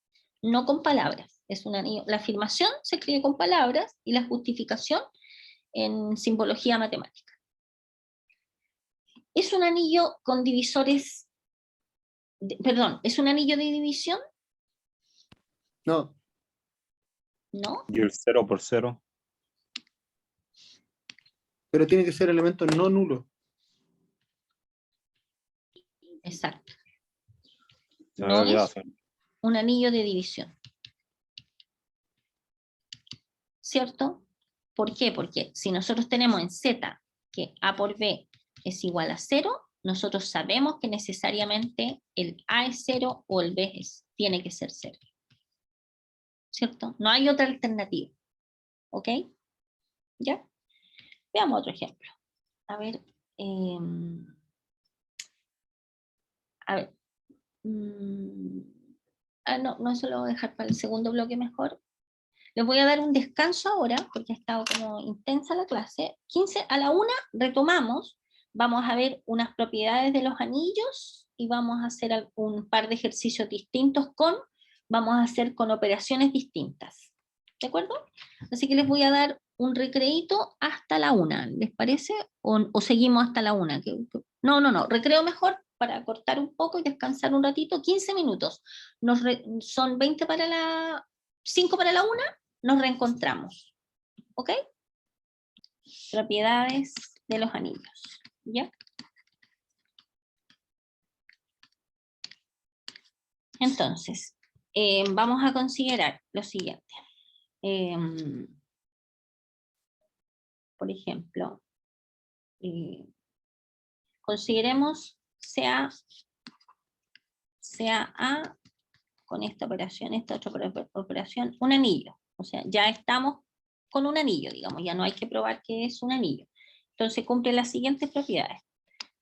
no con palabras. La afirmación se escribe con palabras y la justificación en simbología matemática. ¿Es un anillo con divisores, perdón, es un anillo de división? No. ¿No? Y el 0 por 0. Pero tiene que ser elemento no nulo. Exacto. Se me No había olvidado es hacer. un anillo de división. ¿Cierto? ¿Por qué? Porque si nosotros tenemos en Z que A por B es igual a 0, nosotros sabemos que necesariamente el A es 0 o el B tiene que ser 0. ¿Cierto? No hay otra alternativa. ¿Ok? ¿Ya? Veamos otro ejemplo. A ver. A ver. No, eso lo voy a dejar para el segundo bloque mejor. Les voy a dar un descanso ahora, porque ha estado como intensa la clase. 15 a la 1 retomamos, vamos a ver unas propiedades de los anillos y vamos a hacer un par de ejercicios distintos vamos a hacer con operaciones distintas. ¿De acuerdo? Así que les voy a dar un recreito hasta la 1, ¿les parece? ¿O seguimos hasta la 1? No, recreo mejor para cortar un poco y descansar un ratito, 15 minutos. Son 20 para 5 para la 1, nos reencontramos. ¿Ok? Propiedades de los anillos. ¿Ya? Entonces, vamos a considerar lo siguiente. Por ejemplo, consideremos sea A con esta operación, esta otra operación, un anillo. O sea, ya estamos con un anillo, digamos, ya no hay que probar que es un anillo. Entonces cumple las siguientes propiedades.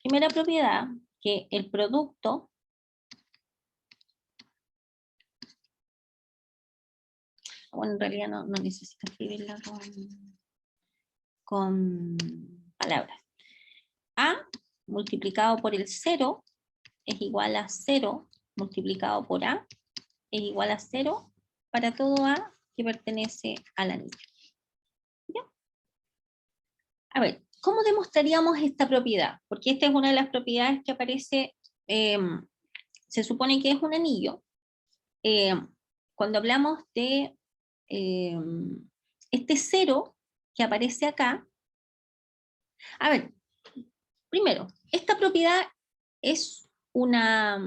Primera propiedad, que el producto bueno, en realidad no necesito escribirla con palabras. A multiplicado por el 0 es igual a 0 multiplicado por A es igual a 0 para todo A que pertenece al anillo. ¿Ya? A ver, ¿cómo demostraríamos esta propiedad? Porque esta es una de las propiedades que aparece, se supone que es un anillo. Cuando hablamos de este 0 que aparece acá, a ver, primero, esta propiedad es una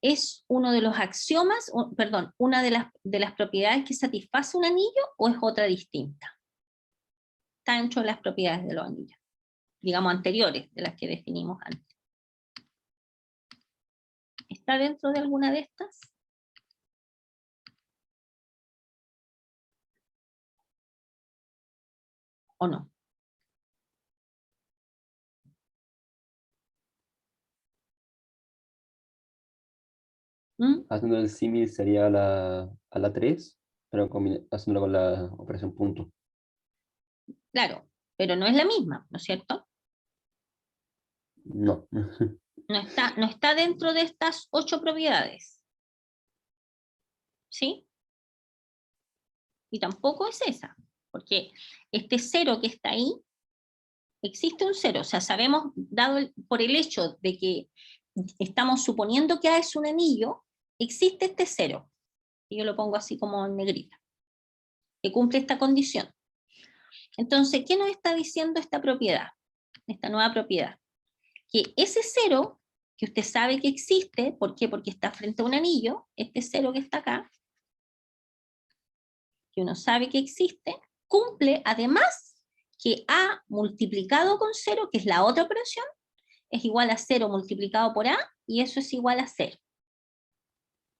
¿Es uno de los axiomas, perdón, una de las propiedades que satisface un anillo o es otra distinta? Está dentro de las propiedades de los anillos, digamos anteriores, de las que definimos antes. ¿Está dentro de alguna de estas? ¿O no? ¿Mm? Haciendo el símil sería a la 3, pero haciéndolo con la operación punto. Claro, pero no es la misma, ¿no es cierto? No. No está dentro de estas 8 propiedades. ¿Sí? Y tampoco es esa, porque este 0 que está ahí, existe un 0, o sea, sabemos, por el hecho de que estamos suponiendo que A es un anillo, existe este 0, y yo lo pongo así como en negrita, que cumple esta condición. Entonces, ¿qué nos está diciendo esta propiedad, esta nueva propiedad? Que ese 0, que usted sabe que existe, ¿por qué? Porque está frente a un anillo, este 0 que está acá, que uno sabe que existe, cumple además que A multiplicado con 0, que es la otra operación, es igual a 0 multiplicado por A, y eso es igual a 0.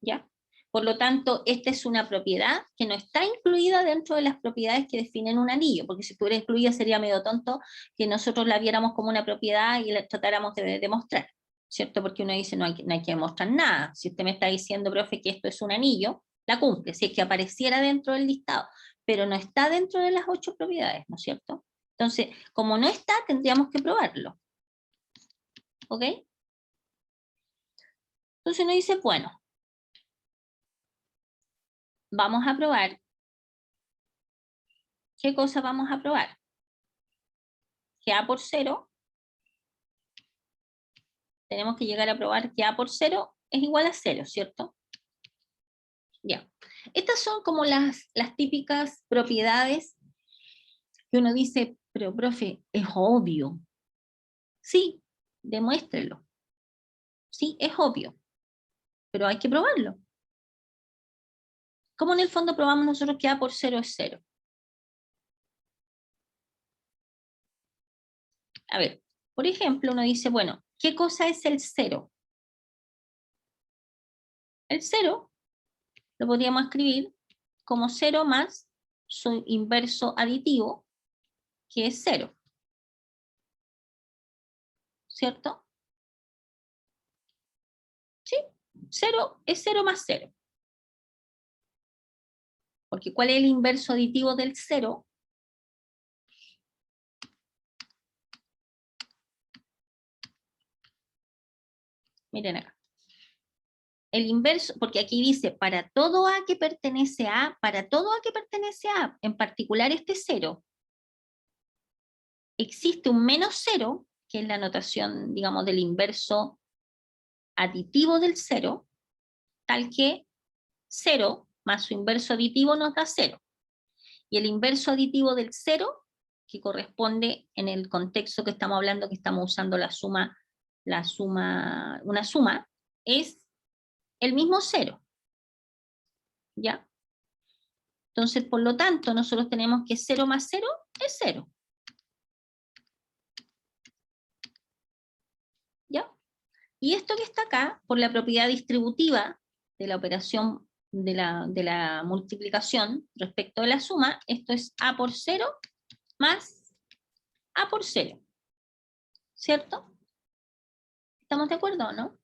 ¿Ya? Por lo tanto, esta es una propiedad que no está incluida dentro de las propiedades que definen un anillo, porque si estuviera incluida sería medio tonto que nosotros la viéramos como una propiedad y la tratáramos de demostrar, ¿cierto? Porque uno dice, no hay que demostrar nada. Si usted me está diciendo, profe, que esto es un anillo, la cumple, si es que apareciera dentro del listado, pero no está dentro de las 8 propiedades, ¿no es cierto? Entonces, como no está, tendríamos que probarlo. ¿Ok? Entonces uno dice, bueno, vamos a probar. ¿Qué cosa vamos a probar? Que A por 0, tenemos que llegar a probar que A por 0 es igual a 0, ¿cierto? Ya. Estas son como las típicas propiedades que uno dice, pero profe, es obvio. Sí, demuéstrelo. Sí, es obvio, pero hay que probarlo. ¿Cómo en el fondo probamos nosotros que A por 0 es 0? A ver, por ejemplo, uno dice, bueno, ¿qué cosa es el 0? El 0 lo podríamos escribir como 0 más su inverso aditivo, que es 0. ¿Cierto? ¿Sí? 0 es 0 más 0. Porque ¿cuál es el inverso aditivo del 0? Miren acá. El inverso, porque aquí dice, para todo A que pertenece a A, para todo A que pertenece a A, en particular este 0, existe un menos 0, que es la notación, digamos, del inverso aditivo del 0, tal que 0 más su inverso aditivo nos da 0. Y el inverso aditivo del 0, que corresponde en el contexto que estamos hablando, que estamos usando una suma, es el mismo 0. ¿Ya? Entonces, por lo tanto, nosotros tenemos que 0 más 0 es 0. ¿Ya? Y esto que está acá, por la propiedad distributiva de la operación de la multiplicación respecto de la suma, esto es A por 0 más A por 0. ¿Cierto? ¿Estamos de acuerdo o no?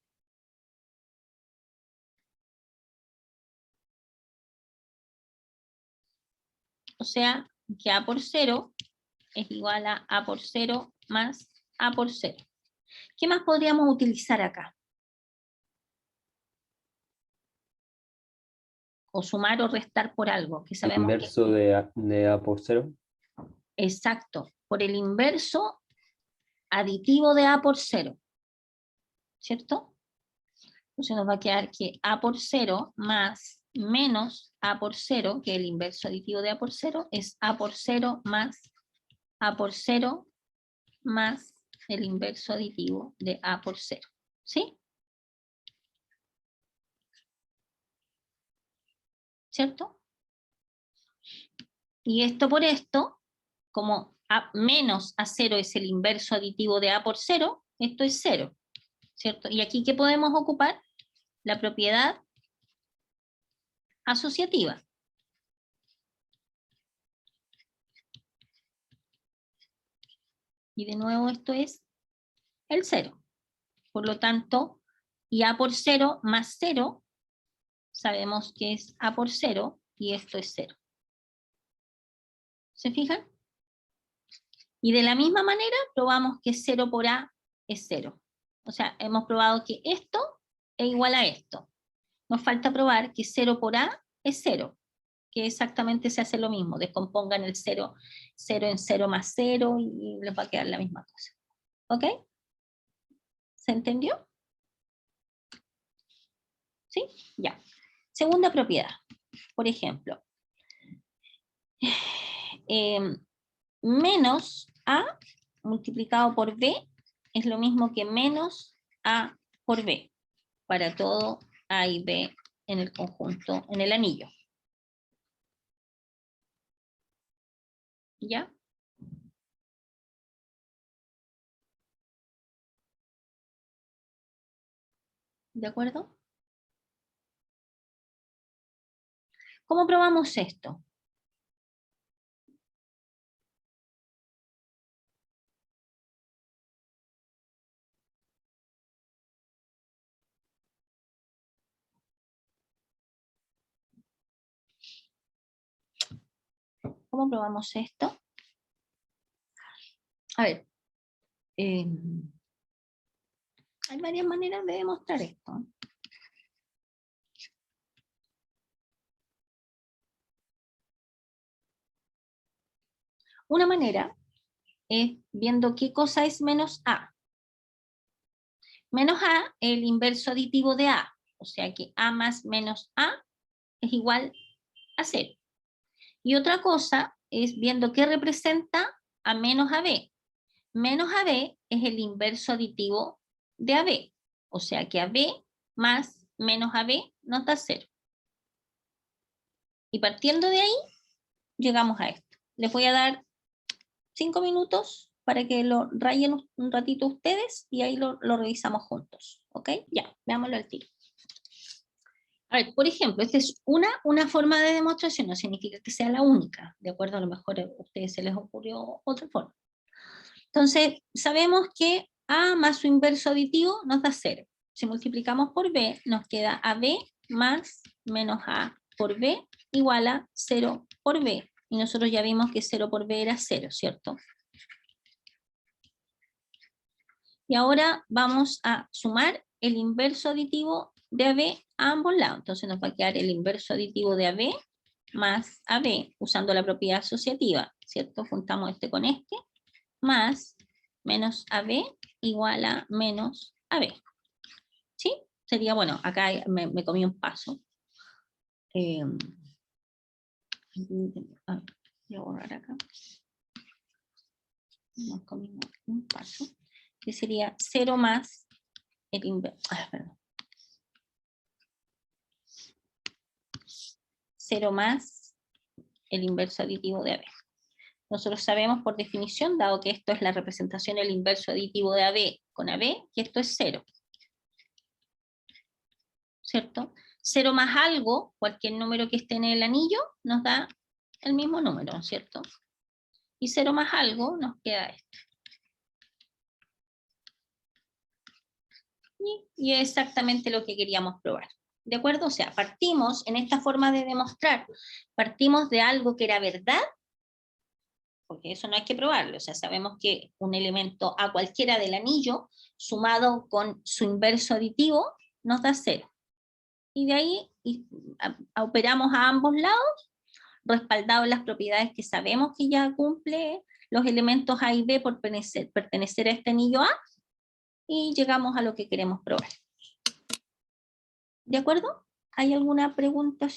O sea, que A por 0 es igual a A por 0 más A por 0. ¿Qué más podríamos utilizar acá? O sumar o restar por algo, que sabemos que... Inverso de A por 0. Exacto, por el inverso aditivo de A por 0. ¿Cierto? Entonces nos va a quedar que A por 0 más menos A por 0, que es el inverso aditivo de A por 0, es A por 0 más A por 0 más el inverso aditivo de A por 0. ¿Sí? ¿cierto? Y esto por esto, como A menos A0 es el inverso aditivo de A por 0, esto es 0, ¿cierto? Y aquí, ¿qué podemos ocupar? La propiedad asociativa. Y de nuevo esto es el 0. Por lo tanto, y A por 0 más 0, sabemos que es A por 0 y esto es 0. ¿Se fijan? Y de la misma manera probamos que 0 por A es 0. O sea, hemos probado que esto es igual a esto. Nos falta probar que 0 por A es 0, que exactamente se hace lo mismo. Descompongan el 0, 0 en 0 más 0 y les va a quedar la misma cosa. ¿Ok? ¿Se entendió? ¿Sí? Ya. Segunda propiedad. Por ejemplo, menos A multiplicado por B es lo mismo que menos A por B para todo A y B en el conjunto, en el anillo. ¿Ya? ¿De acuerdo? ¿Cómo probamos esto? ¿Cómo probamos esto? A ver, hay varias maneras de demostrar esto. Una manera es viendo qué cosa es menos A. Menos A es el inverso aditivo de A, o sea que A más menos A es igual a 0. Y otra cosa es viendo qué representa a menos AB. Menos AB es el inverso aditivo de AB, o sea que AB más menos AB nos da 0. Y partiendo de ahí, llegamos a esto. Les voy a dar 5 minutos para que lo rayen un ratito ustedes y ahí lo revisamos juntos. ¿Ok? Ya, veámoslo al tiro. A ver, por ejemplo, esta es una forma de demostración, no significa que sea la única, ¿de acuerdo? A lo mejor a ustedes se les ocurrió otra forma. Entonces, sabemos que A más su inverso aditivo nos da 0. Si multiplicamos por B, nos queda AB más menos A por B igual a 0 por B. Y nosotros ya vimos que 0 por B era 0, ¿cierto? Y ahora vamos a sumar el inverso aditivo de AB a ambos lados. Entonces nos va a quedar el inverso aditivo de AB más AB, usando la propiedad asociativa, ¿cierto? Juntamos este con este, más menos AB igual a menos AB. ¿Sí? Sería, bueno, acá me comí un paso. Voy a borrar acá. Nos comimos un paso. Que sería 0 más el inverso. Perdón. 0 más el inverso aditivo de AB. Nosotros sabemos por definición, dado que esto es la representación del inverso aditivo de AB con AB, que esto es 0. ¿Cierto? 0 más algo, cualquier número que esté en el anillo, nos da el mismo número, ¿cierto? Y 0 más algo nos queda esto. Y es exactamente lo que queríamos probar. ¿De acuerdo? O sea, partimos en esta forma de demostrar, partimos de algo que era verdad, porque eso no hay que probarlo, o sea, sabemos que un elemento a cualquiera del anillo, sumado con su inverso aditivo, nos da 0. Y de ahí operamos a ambos lados, respaldados en las propiedades que sabemos que ya cumple los elementos A y B por pertenecer a este anillo A, y llegamos a lo que queremos probar. ¿De acuerdo? ¿Hay alguna pregunta?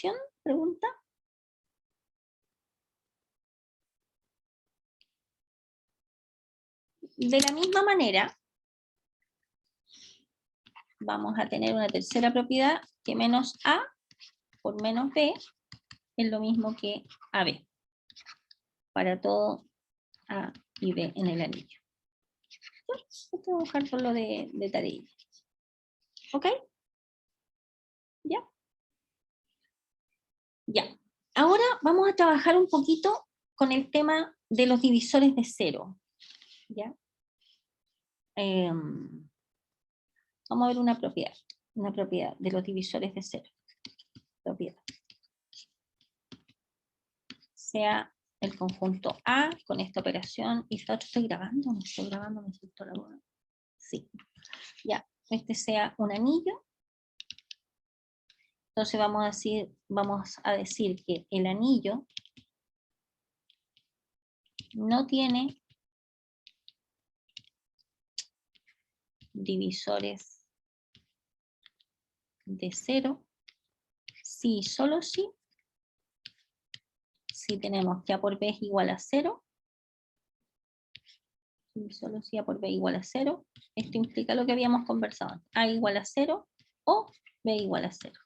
De la misma manera, vamos a tener una tercera propiedad que menos A por menos B es lo mismo que AB, para todo A y B en el anillo. Esto voy a dejar por lo de tarea. ¿Ok? ¿Ya? Ya. Ahora vamos a trabajar un poquito con el tema de los divisores de cero. ¿Ya? Vamos a ver una propiedad de los divisores de cero. Propiedad. Sea el conjunto A con esta operación, y esta otra estoy grabando, me siento la boca. Sí. Ya, este sea un anillo. Entonces vamos a decir que el anillo no tiene divisores de cero, si solo si tenemos que A por B es igual a 0, si solo si A por B igual a 0, esto implica lo que habíamos conversado antes, A igual a 0 o B igual a 0.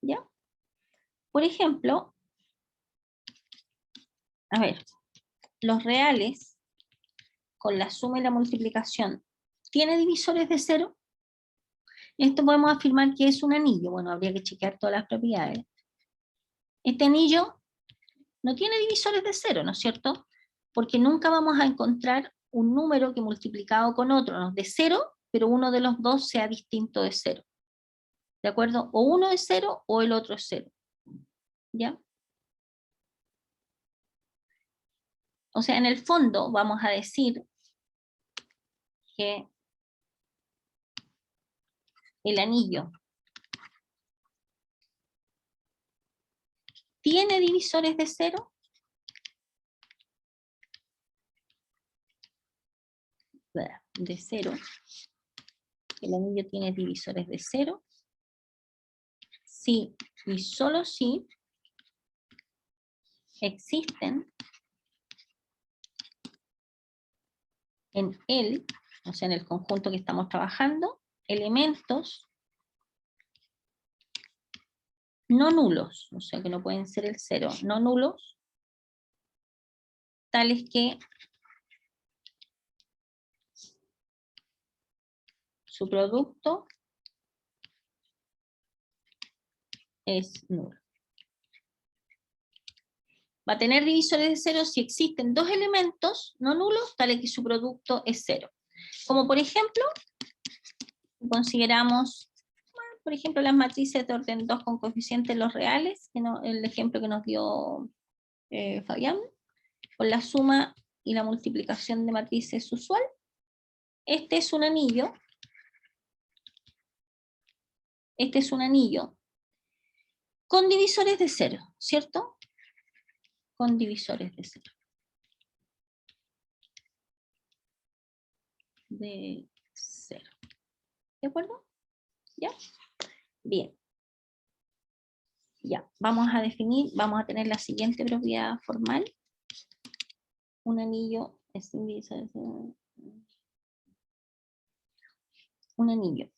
¿Ya? Por ejemplo, a ver, los reales con la suma y la multiplicación, ¿tiene divisores de 0? Esto podemos afirmar que es un anillo. Bueno, habría que chequear todas las propiedades. Este anillo no tiene divisores de 0, ¿no es cierto? Porque nunca vamos a encontrar un número que multiplicado con otro nos dé 0, pero uno de los dos sea distinto de 0. ¿De acuerdo? O uno es 0 o el otro es 0. ¿Ya? O sea, en el fondo vamos a decir que el anillo tiene divisores de 0. De 0. El anillo tiene divisores de 0. Sí y solo si existen en él, o sea, en el conjunto que estamos trabajando, elementos no nulos, o sea, que no pueden ser el 0, no nulos, tales que su producto es nulo. Va a tener divisores de 0 si existen dos elementos no nulos, tales que su producto es 0. Como por ejemplo, consideramos, por ejemplo, las matrices de orden 2 con coeficientes los reales, que el ejemplo que nos dio Fabián, con la suma y la multiplicación de matrices usual. Este es un anillo. Este es un anillo con divisores de 0, ¿cierto? Con divisores de 0. De 0. ¿De acuerdo? ¿Ya? Bien. Ya, vamos a definir, vamos a tener la siguiente propiedad formal. Un anillo es sin divisores de 0. Un anillo.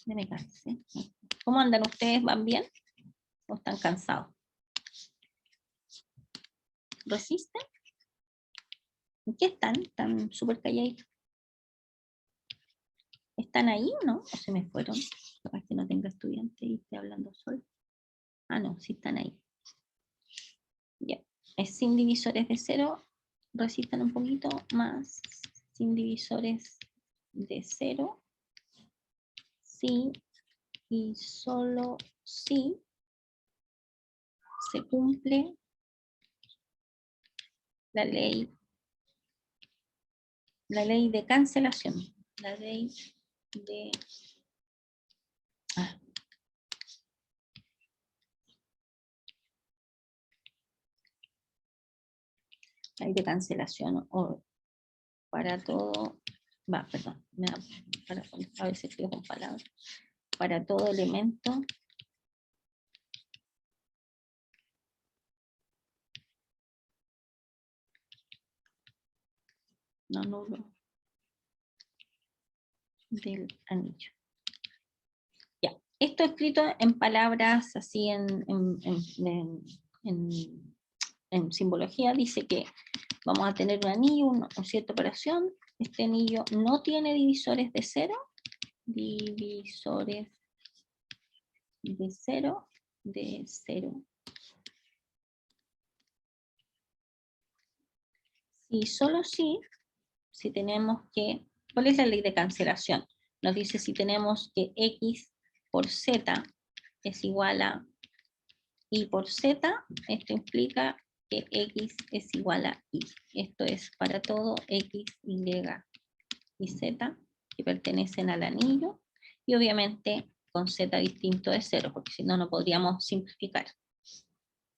Me cansé. ¿Cómo andan ustedes? ¿Van bien? ¿O están cansados? ¿Resisten? ¿En qué están? ¿Están súper calladitos? ¿Están ahí o no? ¿O se me fueron? Capaz que no tenga estudiante y esté hablando solo. Ah, no, sí están ahí. Ya. Es sin divisores de 0. Resistan un poquito más. Sin divisores de 0. Sí y solo sí se cumple la ley de cancelación. La ley de... ley de cancelación o para todo... perdón. A veces escribo con palabras. Para todo elemento no nulo del anillo. Ya, Esto escrito en palabras así en simbología, dice que vamos a tener un anillo, una cierta operación. Este anillo no tiene divisores de cero. Divisores de cero. Y solo si tenemos que, ¿cuál es la ley de cancelación? Nos dice si tenemos que x por z es igual a y por z, esto implica que x es igual a y. Esto es para todo x, y y z que pertenecen al anillo, y obviamente con z distinto de 0, porque si no, no podríamos simplificar.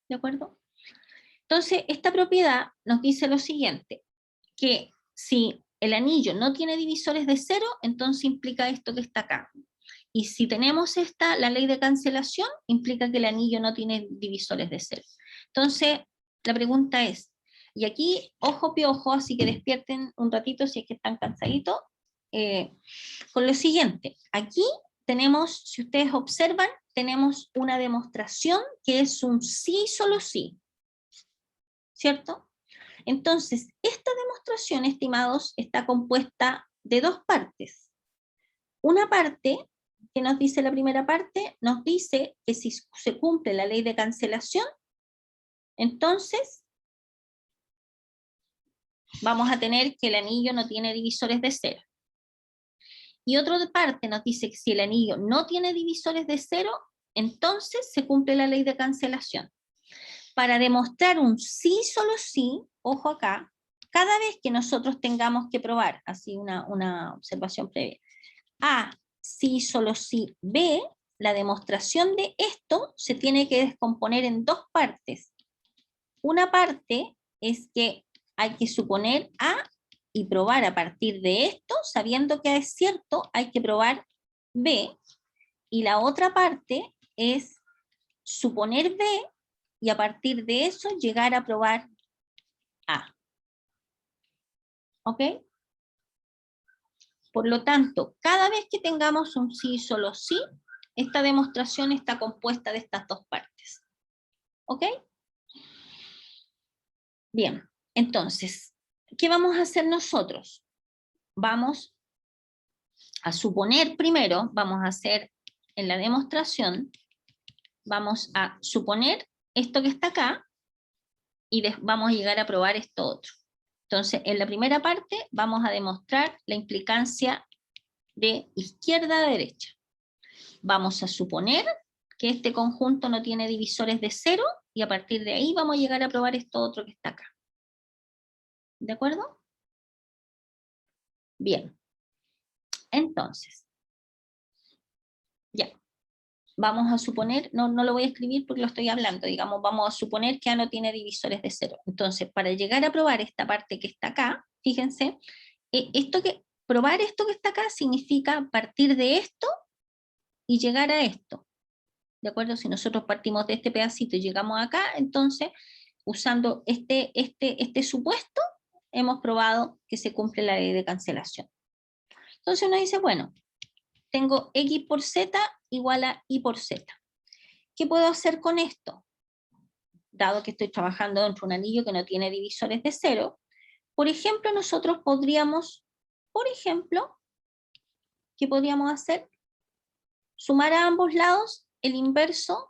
¿De acuerdo? Entonces, esta propiedad nos dice lo siguiente, que si el anillo no tiene divisores de 0, entonces implica esto que está acá. Y si tenemos la ley de cancelación, implica que el anillo no tiene divisores de 0. Entonces, la pregunta es, y aquí, ojo piojo, así que despierten un ratito si es que están cansaditos, con lo siguiente. Aquí tenemos, si ustedes observan, tenemos una demostración que es un sí, solo sí. ¿Cierto? Entonces, esta demostración, estimados, está compuesta de dos partes. Una parte, que nos dice la primera parte, nos dice que si se cumple la ley de cancelación, entonces vamos a tener que el anillo no tiene divisores de 0. Y otra parte nos dice que si el anillo no tiene divisores de 0, entonces se cumple la ley de cancelación. Para demostrar un sí, solo sí, ojo acá, cada vez que nosotros tengamos que probar, así una observación previa, A, sí, solo sí, B, la demostración de esto se tiene que descomponer en dos partes. Una parte es que hay que suponer A y probar a partir de esto, sabiendo que es cierto, hay que probar B, y la otra parte es suponer B, y a partir de eso llegar a probar A. ¿Ok? Por lo tanto, cada vez que tengamos un sí, solo sí, esta demostración está compuesta de estas dos partes. ¿Ok? Bien, entonces, ¿qué vamos a hacer nosotros? Vamos a suponer primero, vamos a hacer en la demostración, vamos a suponer esto que está acá, y vamos a llegar a probar esto otro. Entonces, en la primera parte vamos a demostrar la implicancia de izquierda a derecha. Vamos a suponer que este conjunto no tiene divisores de 0, y a partir de ahí vamos a llegar a probar esto otro que está acá. ¿De acuerdo? Bien. Entonces, ya. Vamos a suponer, no lo voy a escribir porque lo estoy hablando, digamos, vamos a suponer que A no tiene divisores de 0. Entonces, para llegar a probar esta parte que está acá, fíjense, probar esto que está acá significa partir de esto y llegar a esto. ¿De acuerdo? Si nosotros partimos de este pedacito y llegamos acá, entonces, usando este supuesto, hemos probado que se cumple la ley de cancelación. Entonces uno dice, bueno, tengo x por z igual a y por z. ¿Qué puedo hacer con esto? Dado que estoy trabajando dentro de un anillo que no tiene divisores de 0, por ejemplo, nosotros podríamos, ¿qué podríamos hacer? Sumar a ambos lados el inverso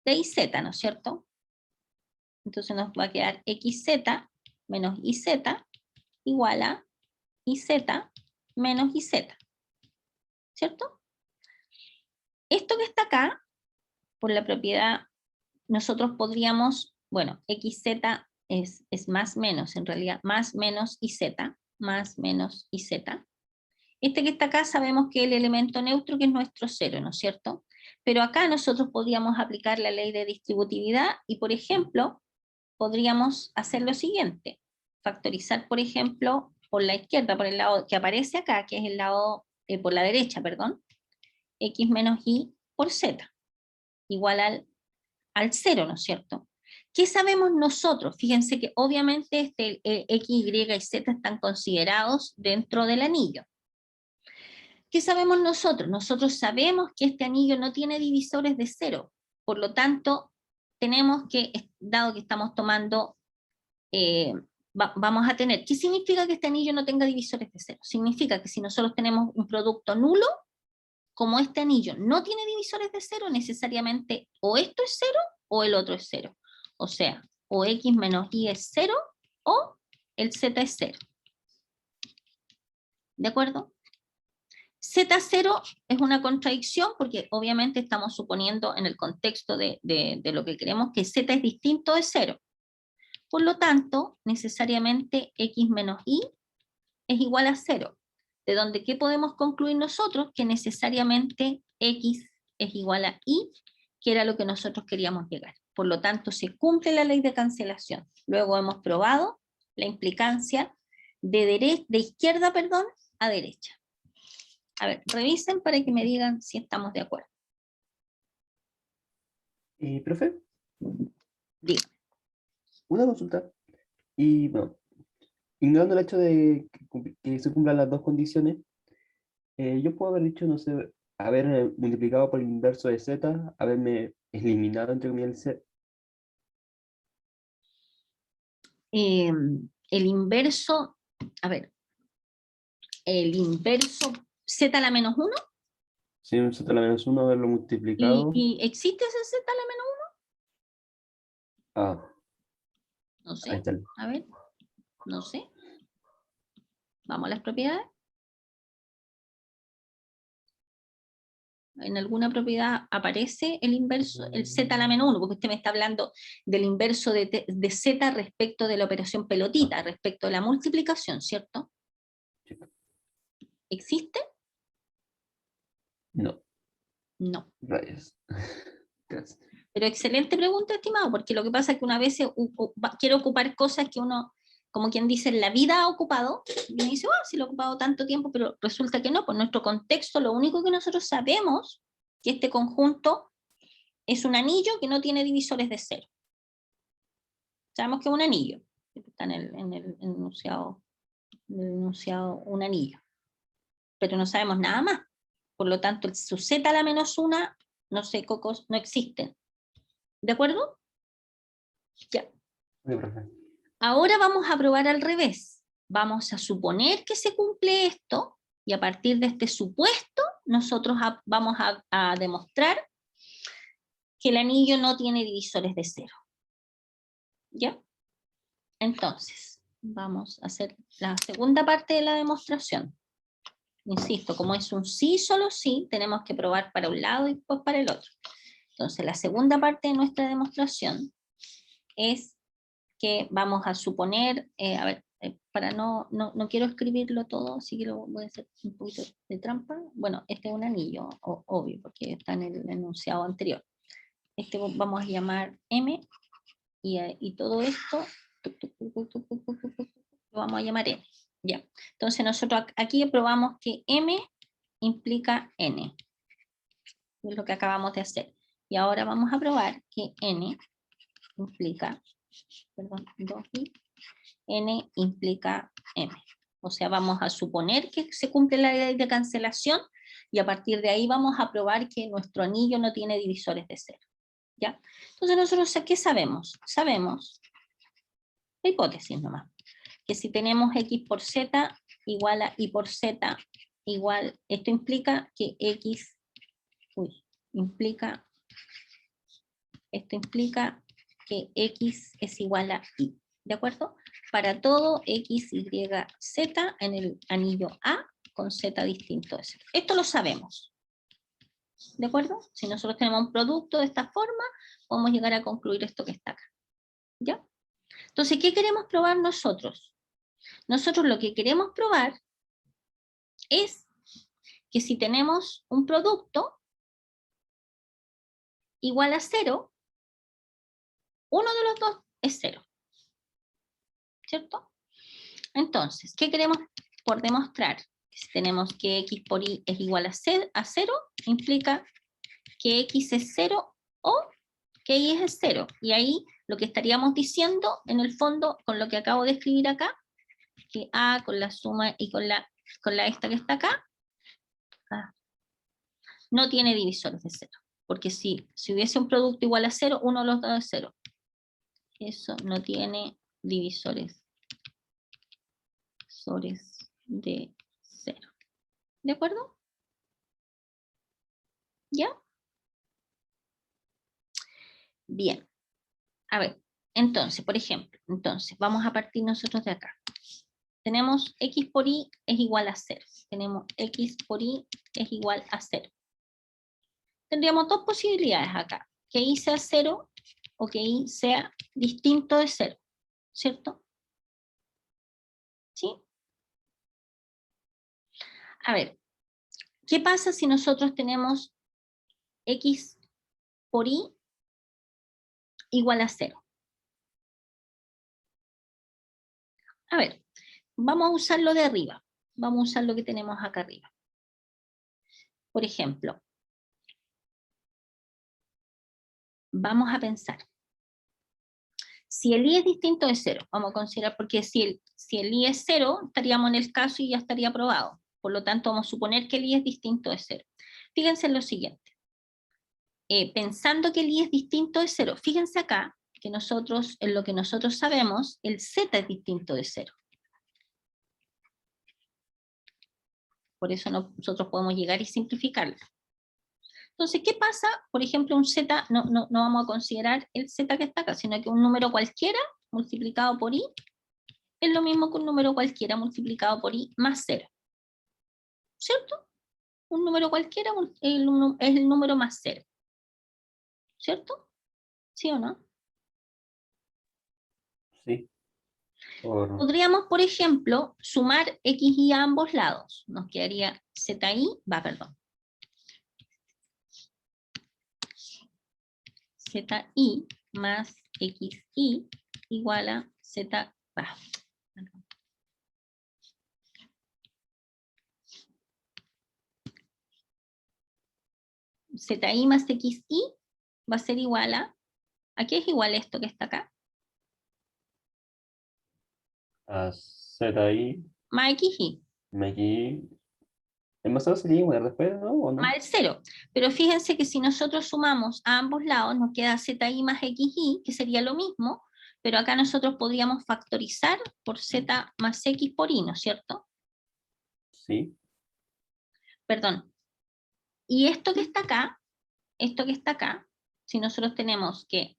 de iz, ¿no es cierto? Entonces nos va a quedar xz menos iz igual a iz menos iz, ¿cierto? Esto que está acá, por la propiedad, nosotros podríamos, bueno, xz es más menos, en realidad, más menos iz, más menos iz. Este que está acá sabemos que el elemento neutro que es nuestro 0, ¿no es cierto? Pero acá nosotros podríamos aplicar la ley de distributividad y, por ejemplo, podríamos hacer lo siguiente, factorizar, por ejemplo, por la izquierda, por el lado que aparece acá, que es el lado, por la derecha, perdón, x menos y por z, igual al 0, ¿no es cierto? ¿Qué sabemos nosotros? Fíjense que obviamente x, y y z están considerados dentro del anillo. ¿Qué sabemos nosotros? Nosotros sabemos que este anillo no tiene divisores de 0. Por lo tanto, tenemos que, dado que estamos tomando, vamos a tener, ¿qué significa que este anillo no tenga divisores de 0? Significa que si nosotros tenemos un producto nulo, como este anillo no tiene divisores de 0, necesariamente o esto es 0 o el otro es 0. O sea, o x menos y es 0 o el z es 0. ¿De acuerdo? Z0 es una contradicción porque obviamente estamos suponiendo en el contexto de lo que queremos que Z es distinto de 0. Por lo tanto, necesariamente x menos y es igual a 0. De donde, ¿qué podemos concluir nosotros? Que necesariamente x es igual a y, que era lo que nosotros queríamos llegar. Por lo tanto, se cumple la ley de cancelación. Luego hemos probado la implicancia de izquierda, perdón, a derecha. A ver, revisen para que me digan si estamos de acuerdo. Profe, Diga. una consulta. Y bueno, ignorando el hecho de que se cumplan las dos condiciones, yo puedo haber dicho, no sé, haber multiplicado por el inverso de z, haberme eliminado entre comillas el z. El inverso, a ver, el inverso z a la menos 1, Si un z a la menos 1, haberlo multiplicado. ¿y existe ese z a la menos Ah, 1? No ahí sé, está. a ver, no sé. Vamos a las propiedades. En alguna propiedad aparece el inverso, el z a la menos 1, porque usted me está hablando del inverso de z respecto de la operación pelotita, respecto de la multiplicación, ¿cierto? Sí. ¿Existe? No, No. rayos. Gracias. Pero excelente pregunta, estimado, porque lo que pasa es que una vez quiere ocupar cosas que uno, como quien dice, la vida ha ocupado, y uno dice, oh, sí lo he ocupado tanto tiempo, pero resulta que no, por nuestro contexto, lo único que nosotros sabemos que este conjunto es un anillo que no tiene divisores de 0. Sabemos que es un anillo, está en el enunciado un anillo, pero no sabemos nada más. Por lo tanto, su z a la menos 1, no sé, cocos, no existen. ¿De acuerdo? Ya. Sí, profe. Ahora vamos a probar al revés. Vamos a suponer que se cumple esto, y a partir de este supuesto, nosotros vamos a demostrar que el anillo no tiene divisores de 0. ¿Ya? Entonces, vamos a hacer la segunda parte de la demostración. Insisto, como es un sí, solo sí, tenemos que probar para un lado y después para el otro. Entonces, la segunda parte de nuestra demostración es que vamos a suponer, a ver, para no quiero escribirlo todo, así que lo voy a hacer un poquito de trampa. Bueno, este es un anillo, obvio, porque está en el enunciado anterior. Este vamos a llamar M, y todo esto lo vamos a llamar N. Ya. Entonces nosotros aquí probamos que M implica N. Es lo que acabamos de hacer. Y ahora vamos a probar que N implica, perdón, 2i, N implica M. O sea, vamos a suponer que se cumple la ley de cancelación y a partir de ahí vamos a probar que nuestro anillo no tiene divisores de 0. ¿Ya? Entonces nosotros, ¿qué sabemos? Sabemos, la hipótesis nomás, que si tenemos x por z igual a y por z igual, esto implica que x, esto implica que x es igual a y, ¿de acuerdo? Para todo x, y, z en el anillo A con z distinto de 0. Esto lo sabemos, ¿de acuerdo? Si nosotros tenemos un producto de esta forma, podemos llegar a concluir esto que está acá, ¿ya? Entonces, ¿qué queremos probar nosotros? Nosotros lo que queremos probar es que si tenemos un producto igual a 0, uno de los dos es 0. ¿Cierto? Entonces, ¿qué queremos por demostrar? Si tenemos que x por y es igual a 0, implica que x es 0 o que y es 0. Y ahí lo que estaríamos diciendo, en el fondo, con lo que acabo de escribir acá, que a con la suma y con la esta que está acá, no tiene divisores de 0. Porque si hubiese un producto igual a 0, uno de los dos es 0. Eso no tiene divisores de 0. ¿De acuerdo? ¿Ya? Bien. A ver, entonces, por ejemplo, vamos a partir nosotros de acá. Tenemos x por y es igual a 0. Tenemos x por y es igual a 0. Tendríamos dos posibilidades acá. Que y sea 0 o que y sea distinto de 0. ¿Cierto? ¿Sí? A ver, ¿qué pasa si nosotros tenemos x por y igual a 0? A ver, vamos a usar lo de arriba. Vamos a usar lo que tenemos acá arriba. Por ejemplo, vamos a pensar. Si el i es distinto de 0, vamos a considerar, porque si el i es 0, estaríamos en el caso y ya estaría aprobado. Por lo tanto, vamos a suponer que el i es distinto de 0. Fíjense en lo siguiente. Pensando que el i es distinto de 0, fíjense acá que nosotros, en lo que nosotros sabemos, el z es distinto de 0. Por eso nosotros podemos llegar y simplificarlo. Entonces, ¿qué pasa? Por ejemplo, un z, no vamos a considerar el z que está acá, sino que un número cualquiera multiplicado por i es lo mismo que un número cualquiera multiplicado por i más 0. ¿Cierto? Un número cualquiera es el número más 0. ¿Cierto? ¿Sí o no? Sí. Podríamos, por ejemplo, sumar x y a ambos lados. Nos quedaría zi más xi igual a z. Zi más xi va a ser igual ¿a qué es igual esto que está acá? A zi Más xi. aquí. El más 0 sería igual después, ¿no? ¿O no? Más el 0. Pero fíjense que si nosotros sumamos a ambos lados, nos queda zi más xi, que sería lo mismo, pero acá nosotros podríamos factorizar por z más x por y, ¿no es cierto? Sí. Perdón. Y esto que está acá, si nosotros tenemos que,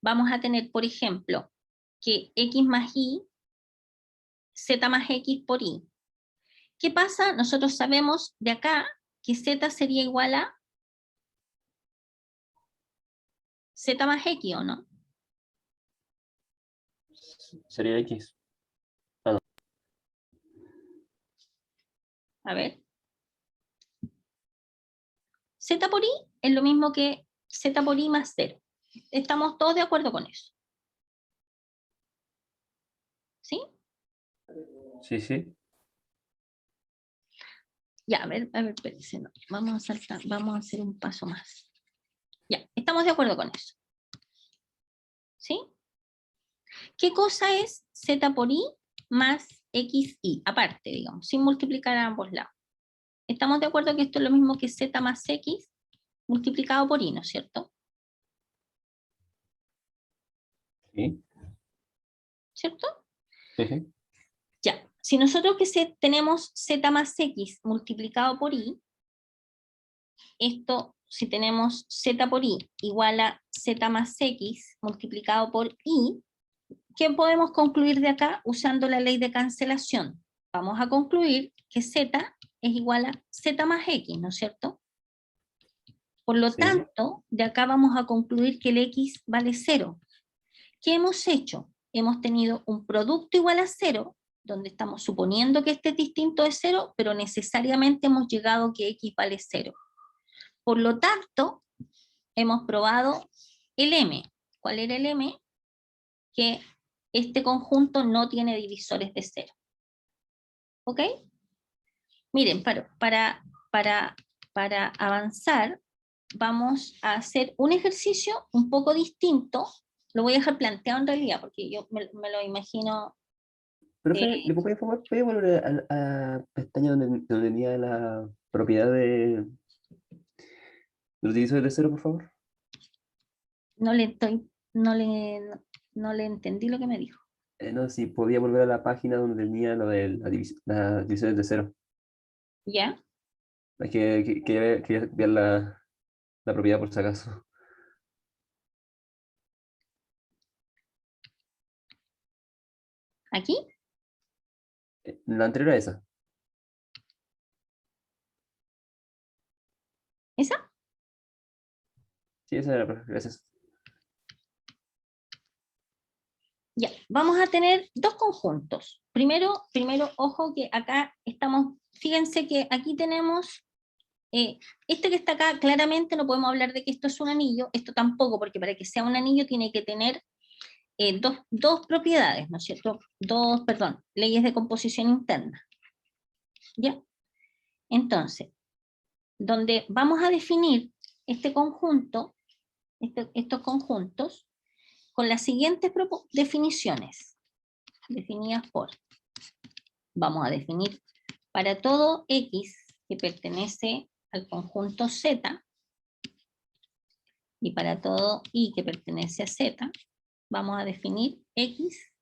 vamos a tener, por ejemplo, que x más y, z más x por y. ¿Qué pasa? Nosotros sabemos de acá que z sería igual a z más x, ¿o no? Sería x. A ver. Z por i es lo mismo que z por i más 0. ¿Estamos todos de acuerdo con eso? ¿Sí? Sí, sí. Ya, a ver, espérense, no. Vamos a saltar, vamos a hacer un paso más. Ya, estamos de acuerdo con eso. ¿Sí? ¿Qué cosa es z por i más xi? Aparte, digamos, sin multiplicar a ambos lados. ¿Estamos de acuerdo que esto es lo mismo que z más x multiplicado por i, ¿no es cierto? Sí. ¿Cierto? Sí, sí. Ya, si nosotros tenemos z más x multiplicado por i, esto, si tenemos z por i igual a z más x multiplicado por i, ¿qué podemos concluir de acá usando la ley de cancelación? Vamos a concluir que z es igual a z más x, ¿no es cierto? Por lo Sí. tanto, de acá vamos a concluir que el x vale 0. ¿Qué hemos hecho? Hemos tenido un producto igual a 0, donde estamos suponiendo que este es distinto de 0, pero necesariamente hemos llegado a que x vale 0. Por lo tanto, hemos probado el m. ¿Cuál era el m? Que este conjunto no tiene divisores de 0. ¿Ok? Miren, para avanzar, vamos a hacer un ejercicio un poco distinto. Lo voy a dejar planteado en realidad, porque yo me lo imagino Profe, ¿le puedo informar? ¿Puede volver a la pestaña donde tenía la propiedad de los divisores de cero, por favor? No le estoy, no le entendí lo que me dijo. No, si podía volver a la página donde tenía lo de las divisiones de cero. ¿Ya? Es que quería ver la propiedad por si acaso. ¿Aquí? La anterior a esa. ¿Esa? Sí, esa era, profe, gracias. Ya, vamos a tener dos conjuntos. Primero, ojo que acá estamos, fíjense que aquí tenemos, este que está acá, claramente no podemos hablar de que esto es un anillo, esto tampoco, porque para que sea un anillo tiene que tener dos propiedades, ¿no es cierto? Perdón, leyes de composición interna. ¿Ya? Entonces, donde vamos a definir este conjunto, estos conjuntos, con las siguientes definiciones, definidas por, vamos a definir para todo X que pertenece al conjunto Z, y para todo Y que pertenece a Z, vamos a definir X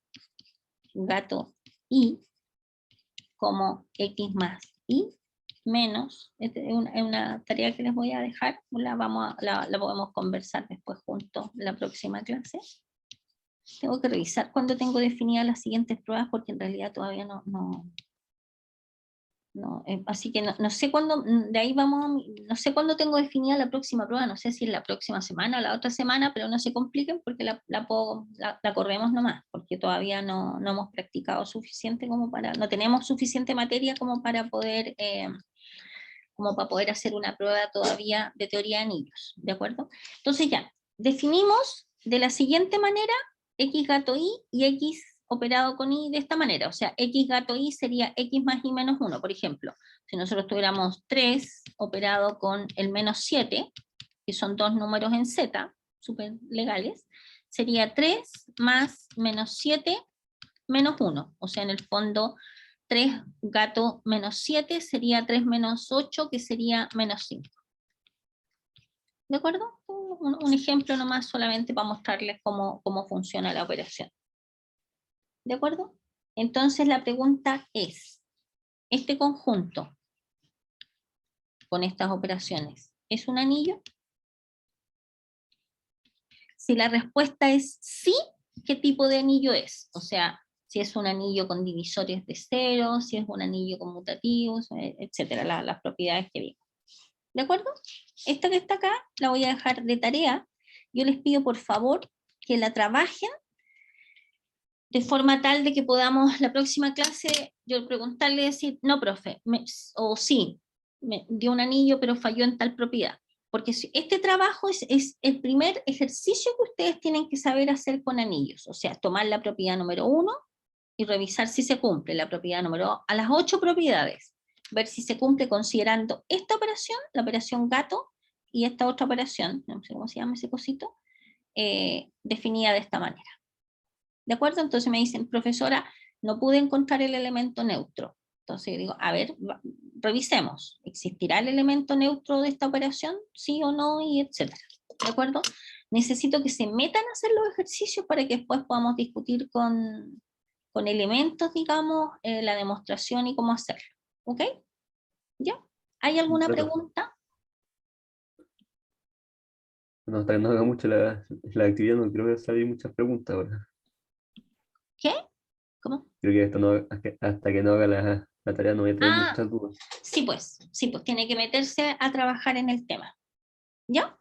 gato Y como X más Y menos, es una tarea que les voy a dejar, la podemos conversar después juntos en la próxima clase. Tengo que revisar cuándo tengo definidas las siguientes pruebas, porque en realidad todavía no, así que no sé cuándo, de ahí vamos, no sé cuándo tengo definida la próxima prueba, no sé si es la próxima semana o la otra semana, pero no se compliquen porque la corremos nomás, porque todavía no hemos practicado suficiente como para, no tenemos suficiente materia como para poder hacer una prueba todavía de teoría de anillos, ¿de acuerdo? Entonces ya, definimos de la siguiente manera X gato Y y X operado con Y de esta manera, o sea, X gato Y sería X más Y menos 1, por ejemplo. Si nosotros tuviéramos 3 operado con el menos 7, que son dos números en Z, súper legales, sería 3 más menos 7 menos 1, o sea, en el fondo 3 gato menos 7 sería 3 menos 8, que sería menos 5. ¿De acuerdo? Un ejemplo nomás solamente para mostrarles cómo funciona la operación. ¿De acuerdo? Entonces la pregunta es, ¿este conjunto con estas operaciones es un anillo? Si la respuesta es sí, ¿qué tipo de anillo es? O sea, si es un anillo con divisores de cero, si es un anillo conmutativos, etcétera, las propiedades que vimos. ¿De acuerdo? Esta que está acá la voy a dejar de tarea. Yo les pido por favor que la trabajen de forma tal de que podamos la próxima clase yo preguntarle, decir, no profe, o sí, me dio un anillo pero falló en tal propiedad. Porque este trabajo es el primer ejercicio que ustedes tienen que saber hacer con anillos, o sea, tomar la propiedad número 1 y revisar si se cumple la propiedad número 2 a las 8 propiedades, ver si se cumple considerando esta operación, la operación gato, y esta otra operación, no sé cómo se llama ese cosito, definida de esta manera. ¿De acuerdo? Entonces me dicen, profesora, no pude encontrar el elemento neutro. Entonces yo digo, a ver, revisemos. ¿Existirá el elemento neutro de esta operación? ¿Sí o no? Y etcétera. ¿De acuerdo? Necesito que se metan a hacer los ejercicios para que después podamos discutir con elementos, digamos, la demostración y cómo hacerlo. ¿Ok? ¿Ya? ¿Hay alguna Trato. pregunta? No, hasta que no haga mucho la actividad, no creo que salir muchas preguntas ahora. ¿Qué? ¿Cómo? Creo que hasta que no haga la tarea no voy a tener Ah, muchas dudas. sí, pues, tiene que meterse a trabajar en el tema. ¿Ya?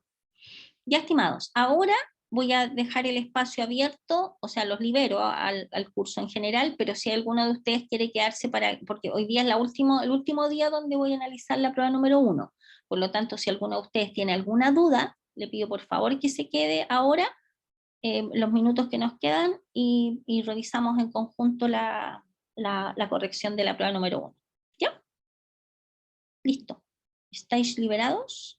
Ya, estimados, ahora voy a dejar el espacio abierto, o sea, los libero al curso en general, pero si alguno de ustedes quiere quedarse porque hoy día es el último día donde voy a analizar la prueba número 1. Por lo tanto, si alguno de ustedes tiene alguna duda, le pido por favor que se quede ahora los minutos que nos quedan y revisamos en conjunto la corrección de la prueba número 1. ¿Ya? Listo. ¿Estáis liberados?